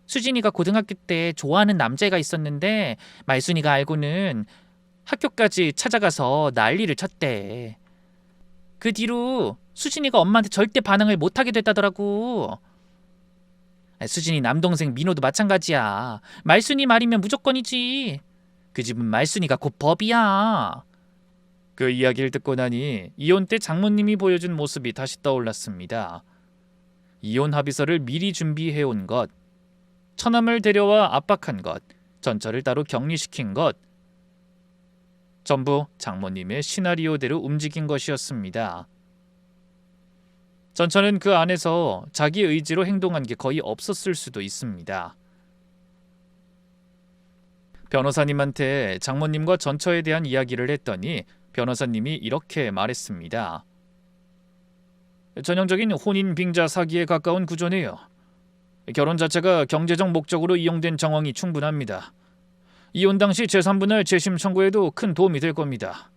수진이가 고등학교 때 좋아하는 남자애가 있었는데 말순이가 알고는 학교까지 찾아가서 난리를 쳤대. 그 뒤로 수진이가 엄마한테 절대 반항을 못하게 됐다더라고. 수진이 남동생 민호도 마찬가지야. 말순이 말이면 무조건이지. 그 집은 말순이가 곧 법이야. 그 이야기를 듣고 나니 이혼 때 장모님이 보여준 모습이 다시 떠올랐습니다. 이혼 합의서를 미리 준비해온 것, 처남을 데려와 압박한 것, 전처를 따로 격리시킨 것, 전부 장모님의 시나리오대로 움직인 것이었습니다. 전처는 그 안에서 자기 의지로 행동한 게 거의 없었을 수도 있습니다. 변호사님한테 장모님과 전처에 대한 이야기를 했더니 변호사님이 이렇게 말했습니다. 전형적인 혼인 빙자 사기에 가까운 구조네요. 결혼 자체가 경제적 목적으로 이용된 정황이 충분합니다. 이혼 당시 재산분할 재심 청구에도 큰 도움이 될 겁니다.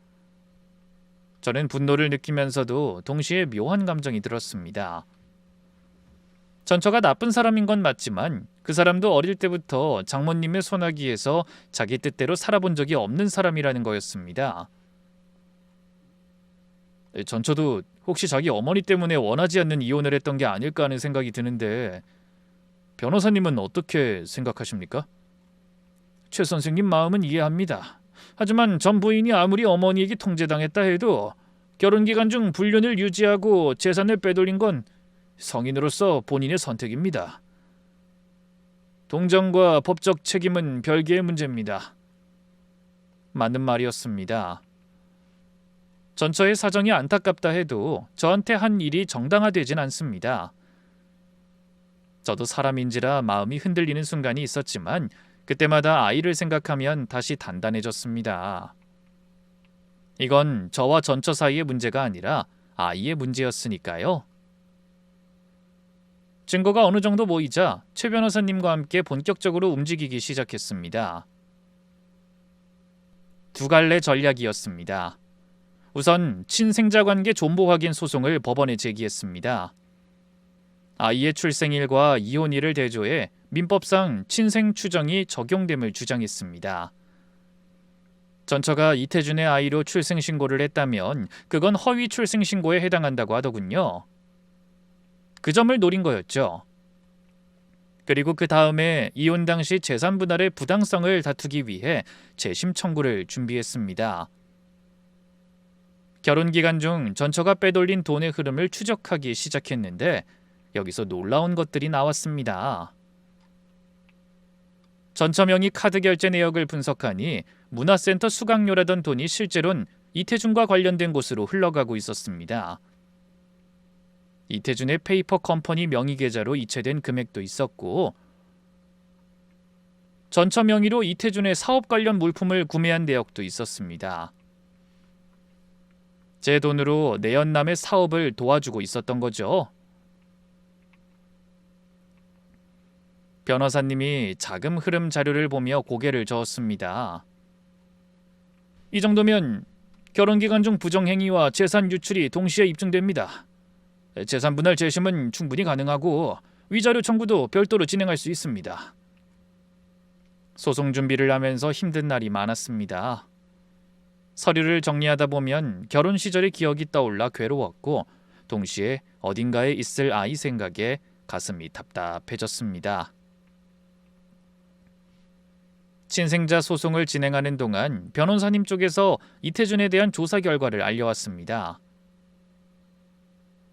저는 분노를 느끼면서도 동시에 묘한 감정이 들었습니다. 전처가 나쁜 사람인 건 맞지만 그 사람도 어릴 때부터 장모님의 손아귀에서 자기 뜻대로 살아본 적이 없는 사람이라는 거였습니다. 전처도 혹시 자기 어머니 때문에 원하지 않는 이혼을 했던 게 아닐까 하는 생각이 드는데 변호사님은 어떻게 생각하십니까? 최 선생님 마음은 이해합니다. 하지만 전 부인이 아무리 어머니에게 통제당했다 해도 결혼 기간 중 불륜을 유지하고 재산을 빼돌린 건 성인으로서 본인의 선택입니다. 동정과 법적 책임은 별개의 문제입니다. 맞는 말이었습니다. 전처의 사정이 안타깝다 해도 저한테 한 일이 정당화되진 않습니다. 저도 사람인지라 마음이 흔들리는 순간이 있었지만 그때마다 아이를 생각하면 다시 단단해졌습니다. 이건 저와 전처 사이의 문제가 아니라 아이의 문제였으니까요. 증거가 어느 정도 모이자 최 변호사님과 함께 본격적으로 움직이기 시작했습니다. 두 갈래 전략이었습니다. 우선 친생자 관계 존보 확인 소송을 법원에 제기했습니다. 아이의 출생일과 이혼일을 대조해 민법상 친생 추정이 적용됨을 주장했습니다. 전처가 이태준의 아이로 출생 신고를 했다면 그건 허위 출생 신고에 해당한다고 하더군요. 그 점을 노린 거였죠. 그리고 그 다음에 이혼 당시 재산 분할의 부당성을 다투기 위해 재심 청구를 준비했습니다. 결혼 기간 중 전처가 빼돌린 돈의 흐름을 추적하기 시작했는데 여기서 놀라운 것들이 나왔습니다. 전처 명의 카드 결제 내역을 분석하니 문화센터 수강료라던 돈이 실제로는 이태준과 관련된 곳으로 흘러가고 있었습니다. 이태준의 페이퍼 컴퍼니 명의 계좌로 이체된 금액도 있었고 전처 명의로 이태준의 사업 관련 물품을 구매한 내역도 있었습니다. 제 돈으로 내연남의 사업을 도와주고 있었던 거죠. 변호사님이 자금 흐름 자료를 보며 고개를 저었습니다. 이 정도면 결혼 기간 중 부정행위와 재산 유출이 동시에 입증됩니다. 재산 분할 재심은 충분히 가능하고 위자료 청구도 별도로 진행할 수 있습니다. 소송 준비를 하면서 힘든 날이 많았습니다. 서류를 정리하다 보면 결혼 시절의 기억이 떠올라 괴로웠고 동시에 어딘가에 있을 아이 생각에 가슴이 답답해졌습니다. 친생자 소송을 진행하는 동안 변호사님 쪽에서 이태준에 대한 조사 결과를 알려왔습니다.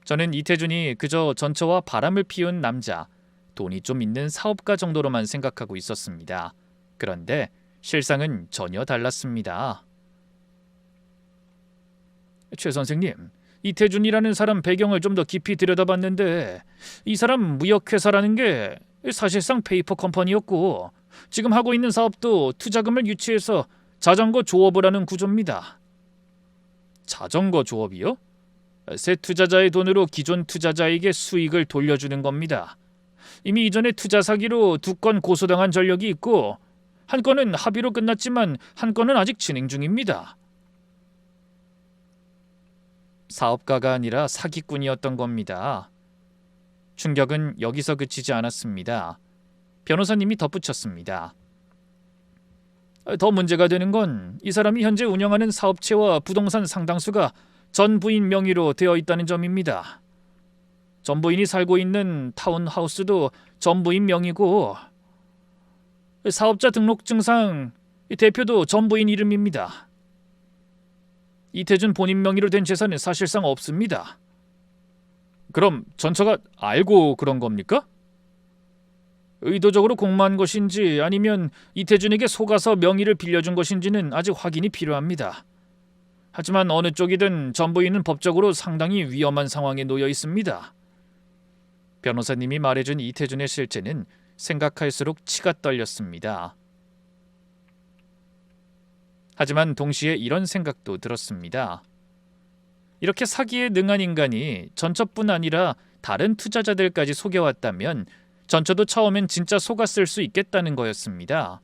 저는 이태준이 그저 전처와 바람을 피운 남자, 돈이 좀 있는 사업가 정도로만 생각하고 있었습니다. 그런데 실상은 전혀 달랐습니다. 최 선생님, 이태준이라는 사람 배경을 좀 더 깊이 들여다봤는데 이 사람 무역회사라는 게 사실상 페이퍼 컴퍼니였고 지금 하고 있는 사업도 투자금을 유치해서 자전거 조업을 하는 구조입니다. 자전거 조업이요? 새 투자자의 돈으로 기존 투자자에게 수익을 돌려주는 겁니다. 이미 이전에 투자 사기로 2건 고소당한 전력이 있고 한 건은 합의로 끝났지만 한 건은 아직 진행 중입니다. 사업가가 아니라 사기꾼이었던 겁니다. 충격은 여기서 그치지 않았습니다. 변호사님이 덧붙였습니다. 더 문제가 되는 건 이 사람이 현재 운영하는 사업체와 부동산 상당수가 전 부인 명의로 되어 있다는 점입니다. 전 부인이 살고 있는 타운하우스도 전 부인 명의고 사업자 등록증상 대표도 전 부인 이름입니다. 이태준 본인 명의로 된 재산은 사실상 없습니다. 그럼 전처가 알고 그런 겁니까? 의도적으로 공모한 것인지 아니면 이태준에게 속아서 명의를 빌려준 것인지는 아직 확인이 필요합니다. 하지만 어느 쪽이든 전 부인은 법적으로 상당히 위험한 상황에 놓여 있습니다. 변호사님이 말해준 이태준의 실체는 생각할수록 치가 떨렸습니다. 하지만 동시에 이런 생각도 들었습니다. 이렇게 사기에 능한 인간이 전처뿐 아니라 다른 투자자들까지 속여왔다면 전처도 처음엔 진짜 속았을 수 있겠다는 거였습니다.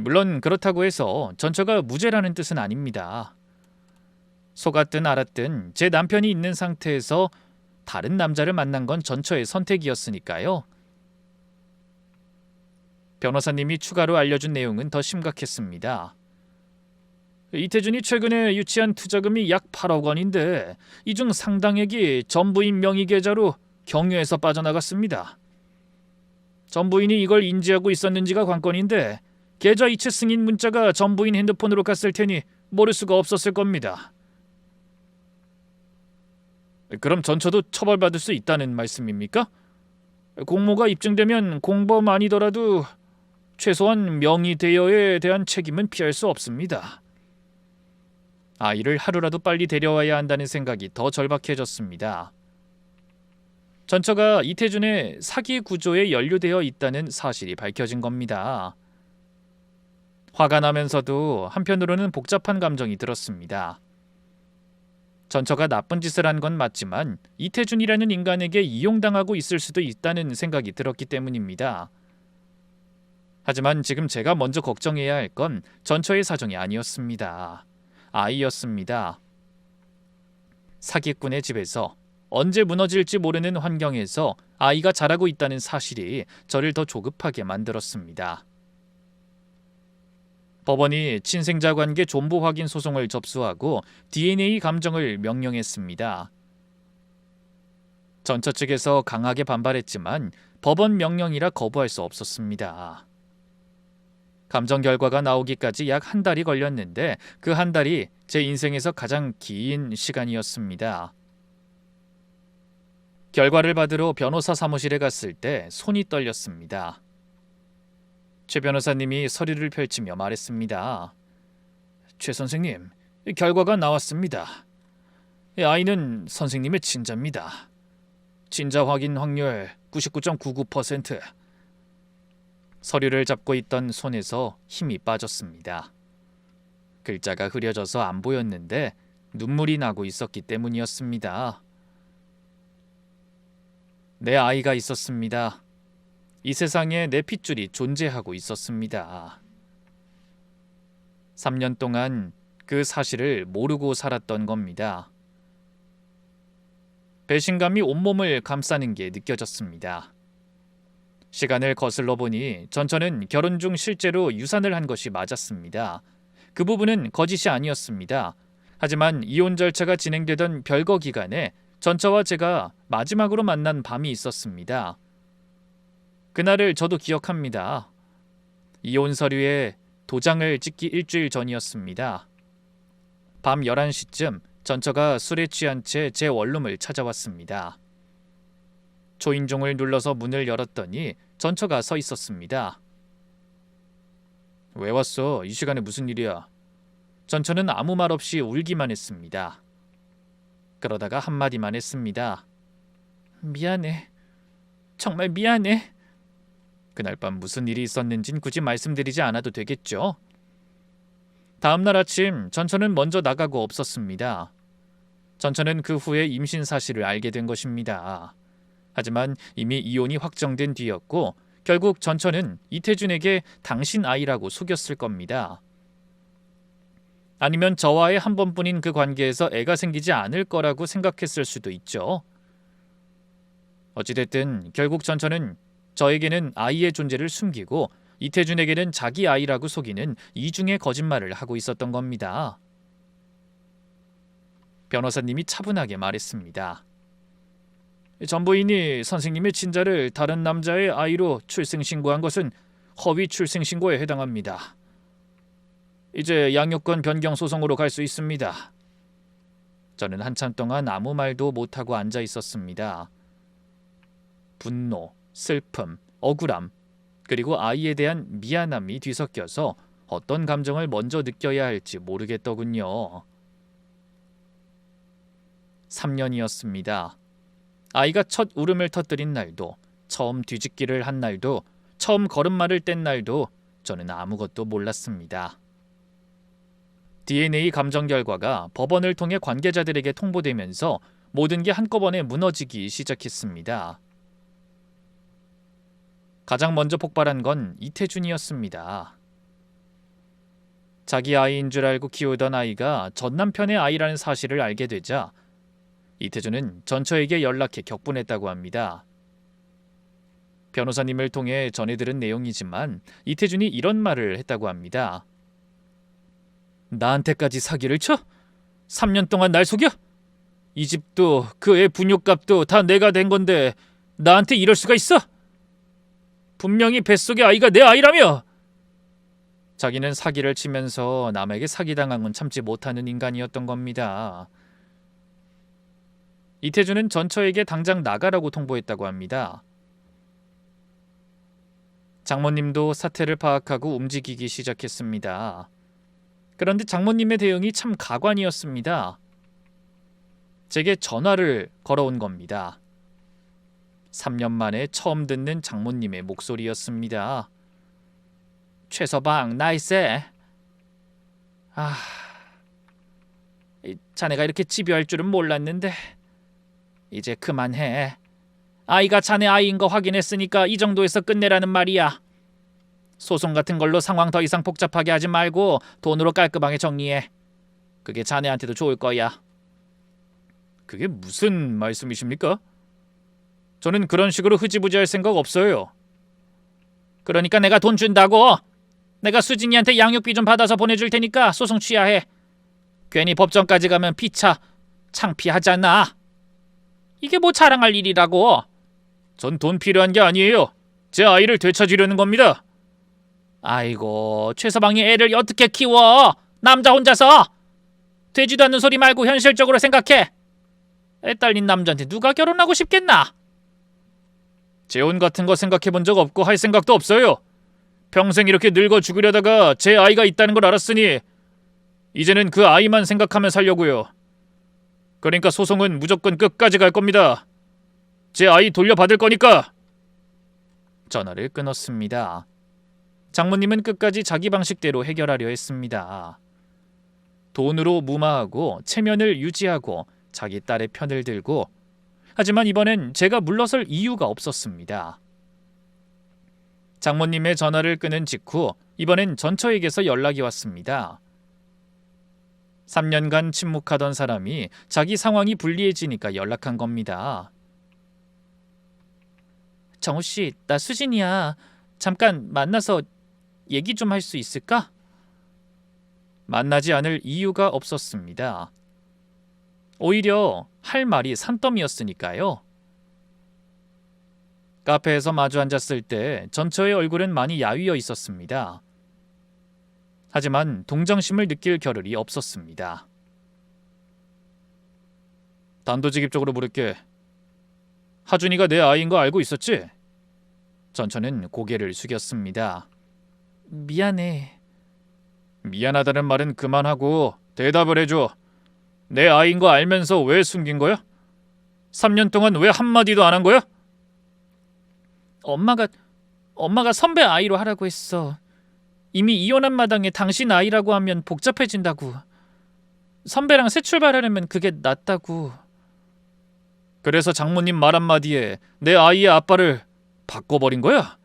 물론 그렇다고 해서 전처가 무죄라는 뜻은 아닙니다. 속았든 알았든 제 남편이 있는 상태에서 다른 남자를 만난 건 전처의 선택이었으니까요. 변호사님이 추가로 알려준 내용은 더 심각했습니다. 이태준이 최근에 유치한 투자금이 약 8억 원인데 이 중 상당액이 전부인 명의 계좌로 경유해서 빠져나갔습니다. 전부인이 이걸 인지하고 있었는지가 관건인데 계좌 이체 승인 문자가 전부인 핸드폰으로 갔을 테니 모를 수가 없었을 겁니다. 그럼 전처도 처벌받을 수 있다는 말씀입니까? 공모가 입증되면 공범 아니더라도 최소한 명의 대여에 대한 책임은 피할 수 없습니다. 아이를 하루라도 빨리 데려와야 한다는 생각이 더 절박해졌습니다. 전처가 이태준의 사기 구조에 연루되어 있다는 사실이 밝혀진 겁니다. 화가 나면서도 한편으로는 복잡한 감정이 들었습니다. 전처가 나쁜 짓을 한 건 맞지만 이태준이라는 인간에게 이용당하고 있을 수도 있다는 생각이 들었기 때문입니다. 하지만 지금 제가 먼저 걱정해야 할 건 전처의 사정이 아니었습니다. 아이였습니다. 사기꾼의 집에서 언제 무너질지 모르는 환경에서 아이가 자라고 있다는 사실이 저를 더 조급하게 만들었습니다. 법원이 친생자 관계 존보 확인 소송을 접수하고 DNA 감정을 명령했습니다. 전처 측에서 강하게 반발했지만 법원 명령이라 거부할 수 없었습니다. 감정 결과가 나오기까지 약 한 달이 걸렸는데 그 한 달이 제 인생에서 가장 긴 시간이었습니다. 결과를 받으러 변호사 사무실에 갔을 때 손이 떨렸습니다. 최 변호사님이 서류를 펼치며 말했습니다. 최 선생님, 결과가 나왔습니다. 아이는 선생님의 친자입니다. 친자 확인 확률 99.99%. 서류를 잡고 있던 손에서 힘이 빠졌습니다. 글자가 흐려져서 안 보였는데 눈물이 나고 있었기 때문이었습니다. 내 아이가 있었습니다. 이 세상에 내 핏줄이 존재하고 있었습니다. 3년 동안 그 사실을 모르고 살았던 겁니다. 배신감이 온몸을 감싸는 게 느껴졌습니다. 시간을 거슬러 보니 전처는 결혼 중 실제로 유산을 한 것이 맞았습니다. 그 부분은 거짓이 아니었습니다. 하지만 이혼 절차가 진행되던 별거 기간에 전처와 제가 마지막으로 만난 밤이 있었습니다. 그날을 저도 기억합니다. 이혼 서류에 도장을 찍기 일주일 전이었습니다. 밤 11시쯤 전처가 술에 취한 채 제 원룸을 찾아왔습니다. 초인종을 눌러서 문을 열었더니 전처가 서 있었습니다. 왜 왔어? 이 시간에 무슨 일이야? 전처는 아무 말 없이 울기만 했습니다. 그러다가 한마디만 했습니다. 미안해. 정말 미안해. 그날 밤 무슨 일이 있었는진 굳이 말씀드리지 않아도 되겠죠? 다음 날 아침 전처는 먼저 나가고 없었습니다. 전처는 그 후에 임신 사실을 알게 된 것입니다. 하지만 이미 이혼이 확정된 뒤였고 결국 전처는 이태준에게 당신 아이라고 속였을 겁니다. 아니면 저와의 한 번뿐인 그 관계에서 애가 생기지 않을 거라고 생각했을 수도 있죠. 어찌됐든 결국 전처는 저에게는 아이의 존재를 숨기고 이태준에게는 자기 아이라고 속이는 이중의 거짓말을 하고 있었던 겁니다. 변호사님이 차분하게 말했습니다. 전 부인이 선생님의 친자를 다른 남자의 아이로 출생신고한 것은 허위 출생신고에 해당합니다. 이제 양육권 변경 소송으로 갈 수 있습니다. 저는 한참 동안 아무 말도 못하고 앉아 있었습니다. 분노, 슬픔, 억울함, 그리고 아이에 대한 미안함이 뒤섞여서 어떤 감정을 먼저 느껴야 할지 모르겠더군요. 3년이었습니다. 아이가 첫 울음을 터뜨린 날도, 처음 뒤집기를 한 날도, 처음 걸음마를 뗀 날도 저는 아무것도 몰랐습니다. DNA 감정 결과가 법원을 통해 관계자들에게 통보되면서 모든 게 한꺼번에 무너지기 시작했습니다. 가장 먼저 폭발한 건 이태준이었습니다. 자기 아이인 줄 알고 키우던 아이가 전 남편의 아이라는 사실을 알게 되자 이태준은 전처에게 연락해 격분했다고 합니다. 변호사님을 통해 전해들은 내용이지만 이태준이 이런 말을 했다고 합니다. 나한테까지 사기를 쳐? 3년 동안 날 속여? 이 집도 그 애 분유값도 다 내가 댄 건데 나한테 이럴 수가 있어? 분명히 뱃속의 아이가 내 아이라며! 자기는 사기를 치면서 남에게 사기당한 건 참지 못하는 인간이었던 겁니다. 이태준은 전처에게 당장 나가라고 통보했다고 합니다. 장모님도 사태를 파악하고 움직이기 시작했습니다. 그런데 장모님의 대응이 참 가관이었습니다. 제게 전화를 걸어온 겁니다. 3년 만에 처음 듣는 장모님의 목소리였습니다. 최서방, 나이스. 자네가 이렇게 집요할 줄은 몰랐는데 이제 그만해. 아이가 자네 아이인 거 확인했으니까 이 정도에서 끝내라는 말이야. 소송 같은 걸로 상황 더 이상 복잡하게 하지 말고 돈으로 깔끔하게 정리해. 그게 자네한테도 좋을 거야. 그게 무슨 말씀이십니까? 저는 그런 식으로 흐지부지할 생각 없어요. 그러니까 내가 돈 준다고. 내가 수진이한테 양육비 좀 받아서 보내줄 테니까 소송 취하해. 괜히 법정까지 가면 피차 창피하잖아. 이게 뭐 자랑할 일이라고. 전 돈 필요한 게 아니에요. 제 아이를 되찾으려는 겁니다. 아이고, 최서방이 애를 어떻게 키워? 남자 혼자서. 되지도 않는 소리 말고 현실적으로 생각해. 애 딸린 남자한테 누가 결혼하고 싶겠나? 재혼 같은 거 생각해 본 적 없고 할 생각도 없어요. 평생 이렇게 늙어 죽으려다가 제 아이가 있다는 걸 알았으니 이제는 그 아이만 생각하며 살려고요. 그러니까 소송은 무조건 끝까지 갈 겁니다. 제 아이 돌려받을 거니까. 전화를 끊었습니다. 장모님은 끝까지 자기 방식대로 해결하려 했습니다. 돈으로 무마하고 체면을 유지하고 자기 딸의 편을 들고, 하지만 이번엔 제가 물러설 이유가 없었습니다. 장모님의 전화를 끊은 직후 이번엔 전처에게서 연락이 왔습니다. 3년간 침묵하던 사람이 자기 상황이 불리해지니까 연락한 겁니다. 정우 씨, 나 수진이야. 잠깐 만나서 얘기 좀 할 수 있을까? 만나지 않을 이유가 없었습니다. 오히려 할 말이 산더미였으니까요. 카페에서 마주 앉았을 때 전처의 얼굴은 많이 야위어 있었습니다. 하지만 동정심을 느낄 겨를이 없었습니다. 단도직입적으로 물을게. 하준이가 내 아이인 거 알고 있었지? 전처는 고개를 숙였습니다. 미안해. 미안하다는 말은 그만하고 대답을 해줘. 내 아이인 거 알면서 왜 숨긴 거야? 3년 동안 왜 한마디도 안 한 거야? 엄마가 선배 아이로 하라고 했어. 이미 이혼한 마당에 당신 아이라고 하면 복잡해진다고. 선배랑 새 출발하려면 그게 낫다고. 그래서 장모님 말 한마디에 내 아이의 아빠를 바꿔버린 거야?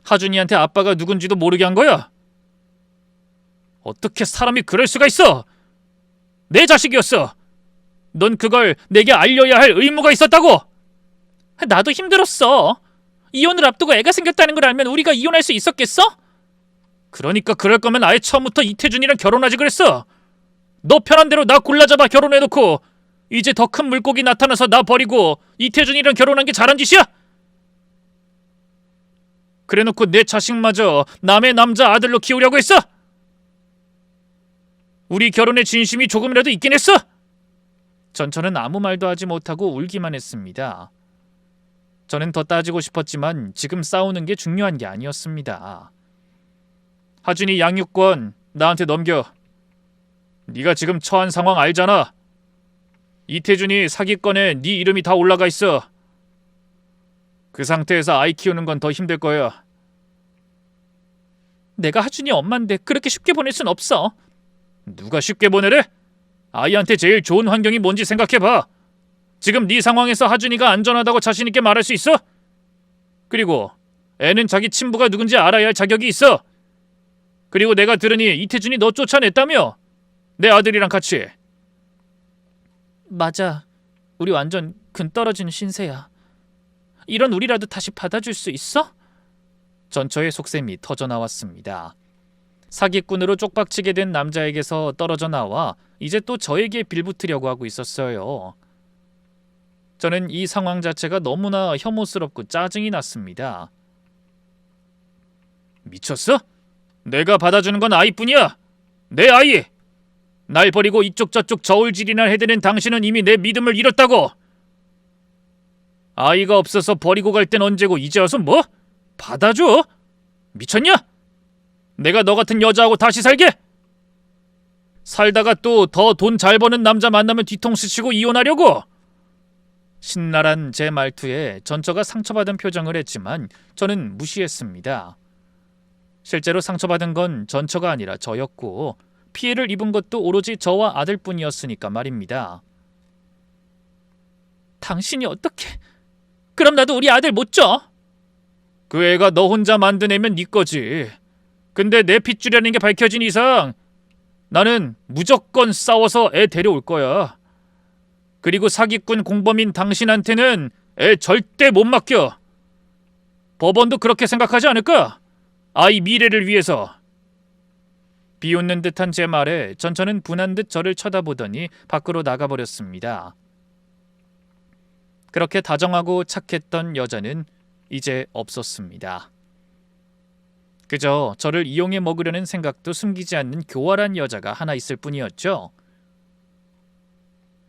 하준이한테 아빠가 누군지도 모르게 한 거야? 어떻게 사람이 그럴 수가 있어? 내 자식이었어. 넌 그걸 내게 알려야 할 의무가 있었다고. 나도 힘들었어. 이혼을 앞두고 애가 생겼다는 걸 알면 우리가 이혼할 수 있었겠어? 그러니까 그럴 거면 아예 처음부터 이태준이랑 결혼하지 그랬어. 너 편한 대로 나 골라잡아 결혼해놓고 이제 더 큰 물고기 나타나서 나 버리고 이태준이랑 결혼한 게 잘한 짓이야? 그래놓고 내 자식마저 남의 남자 아들로 키우려고 했어? 우리 결혼에 진심이 조금이라도 있긴 했어? 전처는 아무 말도 하지 못하고 울기만 했습니다. 저는 더 따지고 싶었지만 지금 싸우는 게 중요한 게 아니었습니다. 하준이 양육권 나한테 넘겨. 네가 지금 처한 상황 알잖아. 이태준이 사기건에 네 이름이 다 올라가 있어. 그 상태에서 아이 키우는 건 더 힘들 거야. 내가 하준이 엄마인데 그렇게 쉽게 보낼 순 없어. 누가 쉽게 보내래? 아이한테 제일 좋은 환경이 뭔지 생각해봐. 지금 네 상황에서 하준이가 안전하다고 자신 있게 말할 수 있어? 그리고 애는 자기 친부가 누군지 알아야 할 자격이 있어. 그리고 내가 들으니 이태준이 너 쫓아냈다며? 내 아들이랑 같이. 맞아. 우리 완전 근 떨어지는 신세야. 이런 우리라도 다시 받아줄 수 있어? 전처의 속셈이 터져나왔습니다. 사기꾼으로 쪽박치게 된 남자에게서 떨어져 나와 이제 또 저에게 빌붙으려고 하고 있었어요. 저는 이 상황 자체가 너무나 혐오스럽고 짜증이 났습니다. 미쳤어? 내가 받아주는 건 아이뿐이야. 내 아이. 날 버리고 이쪽 저쪽 저울질이나 해대는 당신은 이미 내 믿음을 잃었다고. 아이가 없어서 버리고 갈 땐 언제고 이제 와서 뭐? 받아줘? 미쳤냐? 내가 너 같은 여자하고 다시 살게? 살다가 또 더 돈 잘 버는 남자 만나면 뒤통수 치고 이혼하려고? 신랄한 제 말투에 전처가 상처받은 표정을 했지만 저는 무시했습니다. 실제로 상처받은 건 전처가 아니라 저였고 피해를 입은 것도 오로지 저와 아들뿐이었으니까 말입니다. 당신이 어떻게... 그럼 나도 우리 아들 못 줘? 그 애가 너 혼자 만든 애면 네 거지. 근데 내 핏줄이라는 게 밝혀진 이상 나는 무조건 싸워서 애 데려올 거야. 그리고 사기꾼 공범인 당신한테는 애 절대 못 맡겨. 법원도 그렇게 생각하지 않을까? 아이 미래를 위해서. 비웃는 듯한 제 말에 전처는 분한 듯 저를 쳐다보더니 밖으로 나가버렸습니다. 그렇게 다정하고 착했던 여자는 이제 없었습니다. 그저 저를 이용해 먹으려는 생각도 숨기지 않는 교활한 여자가 하나 있을 뿐이었죠.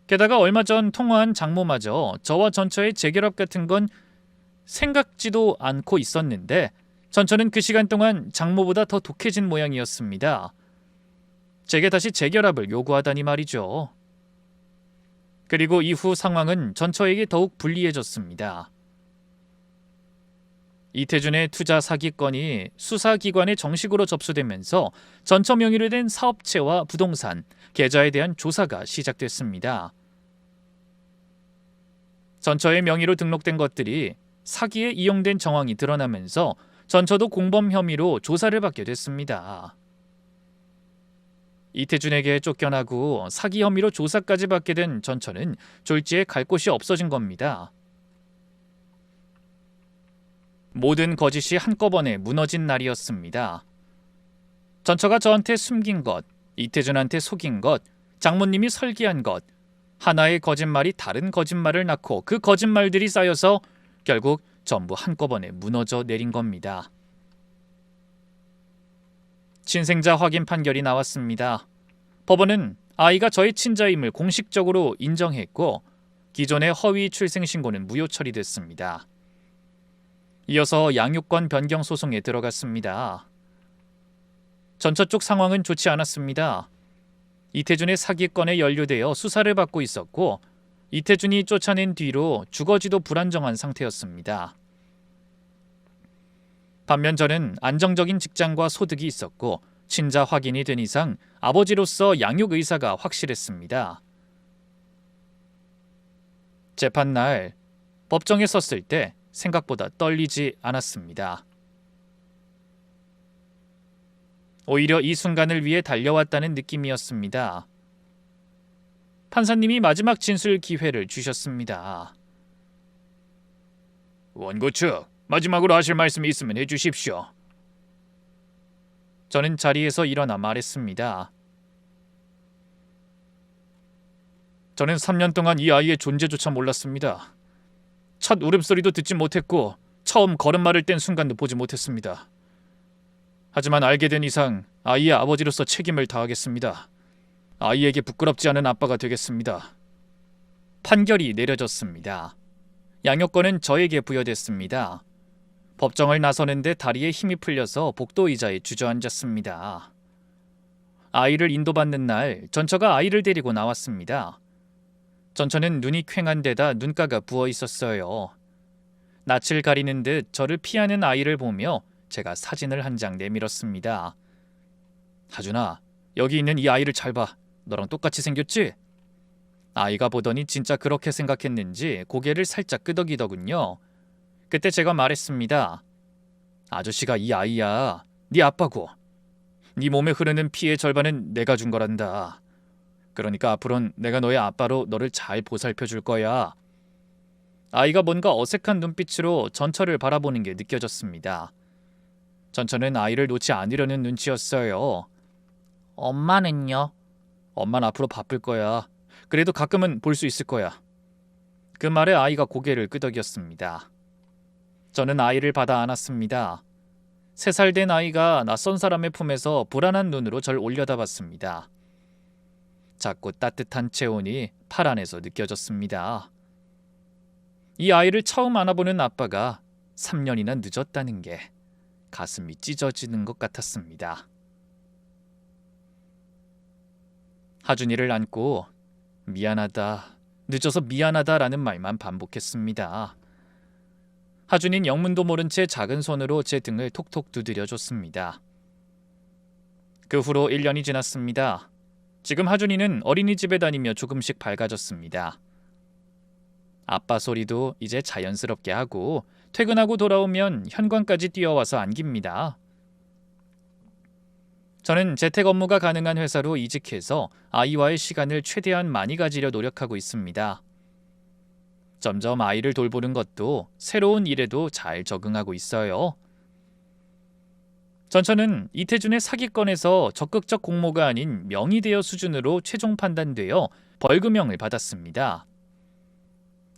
게다가 얼마 전 통화한 장모마저 저와 전처의 재결합 같은 건 생각지도 않고 있었는데 전처는 그 시간 동안 장모보다 더 독해진 모양이었습니다. 제게 다시 재결합을 요구하다니 말이죠. 그리고 이후 상황은 전처에게 더욱 불리해졌습니다. 이태준의 투자 사기건이 수사기관에 정식으로 접수되면서 전처 명의로 된 사업체와 부동산, 계좌에 대한 조사가 시작됐습니다. 전처의 명의로 등록된 것들이 사기에 이용된 정황이 드러나면서 전처도 공범 혐의로 조사를 받게 됐습니다. 이태준에게 쫓겨나고 사기 혐의로 조사까지 받게 된 전처는 졸지에 갈 곳이 없어진 겁니다. 모든 거짓이 한꺼번에 무너진 날이었습니다. 전처가 저한테 숨긴 것, 이태준한테 속인 것, 장모님이 설계한 것, 하나의 거짓말이 다른 거짓말을 낳고 그 거짓말들이 쌓여서 결국 전부 한꺼번에 무너져 내린 겁니다. 친생자 확인 판결이 나왔습니다. 법원은 아이가 저의 친자임을 공식적으로 인정했고 기존의 허위 출생 신고는 무효 처리됐습니다. 이어서 양육권 변경 소송에 들어갔습니다. 전처 쪽 상황은 좋지 않았습니다. 이태준의 사기건에 연루되어 수사를 받고 있었고 이태준이 쫓아낸 뒤로 주거지도 불안정한 상태였습니다. 반면 저는 안정적인 직장과 소득이 있었고 친자 확인이 된 이상 아버지로서 양육 의사가 확실했습니다. 재판 날 법정에 섰을 때 생각보다 떨리지 않았습니다. 오히려 이 순간을 위해 달려왔다는 느낌이었습니다. 판사님이 마지막 진술 기회를 주셨습니다. 원고 측, 마지막으로 하실 말씀이 있으면 해주십시오. 저는 자리에서 일어나 말했습니다. 저는 3년 동안 이 아이의 존재조차 몰랐습니다. 첫 울음소리도 듣지 못했고 처음 걸음마를 뗀 순간도 보지 못했습니다. 하지만 알게 된 이상 아이의 아버지로서 책임을 다하겠습니다. 아이에게 부끄럽지 않은 아빠가 되겠습니다. 판결이 내려졌습니다. 양육권은 저에게 부여됐습니다. 법정을 나서는데 다리에 힘이 풀려서 복도 의자에 주저앉았습니다. 아이를 인도받는 날 전처가 아이를 데리고 나왔습니다. 전처는 눈이 퀭한 데다 눈가가 부어 있었어요. 낯을 가리는 듯 저를 피하는 아이를 보며 제가 사진을 한 장 내밀었습니다. 하준아, 여기 있는 이 아이를 잘 봐. 너랑 똑같이 생겼지? 아이가 보더니 진짜 그렇게 생각했는지 고개를 살짝 끄덕이더군요. 그때 제가 말했습니다. 아저씨가 이 아이야. 네 아빠고. 네 몸에 흐르는 피의 절반은 내가 준 거란다. 그러니까 앞으로는 내가 너의 아빠로 너를 잘 보살펴줄 거야. 아이가 뭔가 어색한 눈빛으로 전처를 바라보는 게 느껴졌습니다. 전처는 아이를 놓지 않으려는 눈치였어요. 엄마는요? 엄마는 앞으로 바쁠 거야. 그래도 가끔은 볼 수 있을 거야. 그 말에 아이가 고개를 끄덕였습니다. 저는 아이를 받아 안았습니다. 3살 된 아이가 낯선 사람의 품에서 불안한 눈으로 절 올려다봤습니다. 작고 따뜻한 체온이 팔 안에서 느껴졌습니다. 이 아이를 처음 안아보는 아빠가 3년이나 늦었다는 게 가슴이 찢어지는 것 같았습니다. 하준이를 안고 미안하다, 늦어서 미안하다라는 말만 반복했습니다. 하준이는 영문도 모른 채 작은 손으로 제 등을 톡톡 두드려줬습니다. 그 후로 1년이 지났습니다. 지금 하준이는 어린이집에 다니며 조금씩 밝아졌습니다. 아빠 소리도 이제 자연스럽게 하고 퇴근하고 돌아오면 현관까지 뛰어와서 안깁니다. 저는 재택 업무가 가능한 회사로 이직해서 아이와의 시간을 최대한 많이 가지려 노력하고 있습니다. 점점 아이를 돌보는 것도 새로운 일에도 잘 적응하고 있어요. 전처는 이태준의 사기건에서 적극적 공모가 아닌 명의대여 수준으로 최종 판단되어 벌금형을 받았습니다.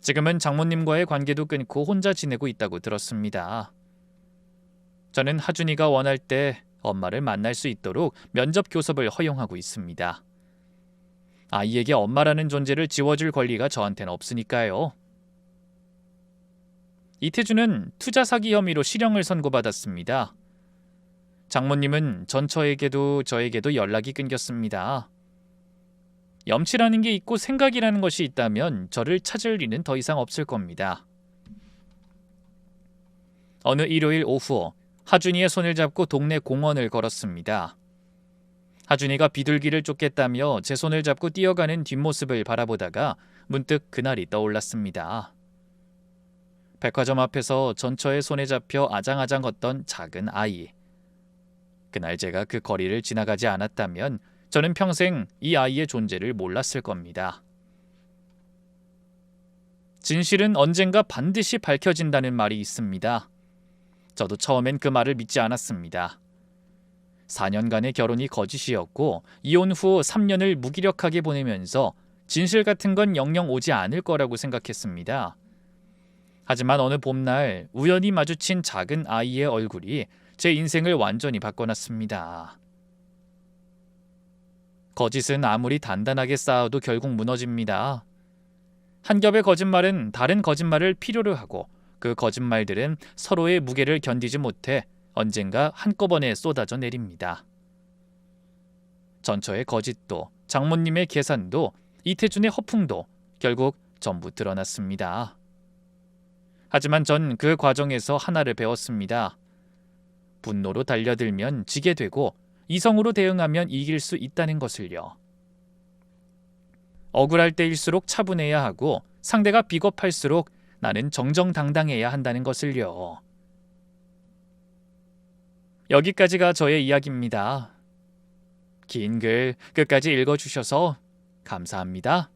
지금은 장모님과의 관계도 끊고 혼자 지내고 있다고 들었습니다. 저는 하준이가 원할 때 엄마를 만날 수 있도록 면접 교섭을 허용하고 있습니다. 아이에게 엄마라는 존재를 지워줄 권리가 저한테는 없으니까요. 이태준은 투자 사기 혐의로 실형을 선고받았습니다. 장모님은 전처에게도 저에게도 연락이 끊겼습니다. 염치라는 게 있고 생각이라는 것이 있다면 저를 찾을 리는 더 이상 없을 겁니다. 어느 일요일 오후 하준이의 손을 잡고 동네 공원을 걸었습니다. 하준이가 비둘기를 쫓겠다며 제 손을 잡고 뛰어가는 뒷모습을 바라보다가 문득 그날이 떠올랐습니다. 백화점 앞에서 전처의 손에 잡혀 아장아장 걷던 작은 아이. 그날 제가 그 거리를 지나가지 않았다면 저는 평생 이 아이의 존재를 몰랐을 겁니다. 진실은 언젠가 반드시 밝혀진다는 말이 있습니다. 저도 처음엔 그 말을 믿지 않았습니다. 4년간의 결혼이 거짓이었고 이혼 후 3년을 무기력하게 보내면서 진실 같은 건 영영 오지 않을 거라고 생각했습니다. 하지만 어느 봄날 우연히 마주친 작은 아이의 얼굴이 제 인생을 완전히 바꿔놨습니다. 거짓은 아무리 단단하게 쌓아도 결국 무너집니다. 한 겹의 거짓말은 다른 거짓말을 필요로 하고 그 거짓말들은 서로의 무게를 견디지 못해 언젠가 한꺼번에 쏟아져 내립니다. 전처의 거짓도 장모님의 계산도 이태준의 허풍도 결국 전부 드러났습니다. 하지만 전 그 과정에서 하나를 배웠습니다. 분노로 달려들면 지게 되고 이성으로 대응하면 이길 수 있다는 것을요. 억울할 때일수록 차분해야 하고 상대가 비겁할수록 나는 정정당당해야 한다는 것을요. 여기까지가 저의 이야기입니다. 긴 글 끝까지 읽어주셔서 감사합니다.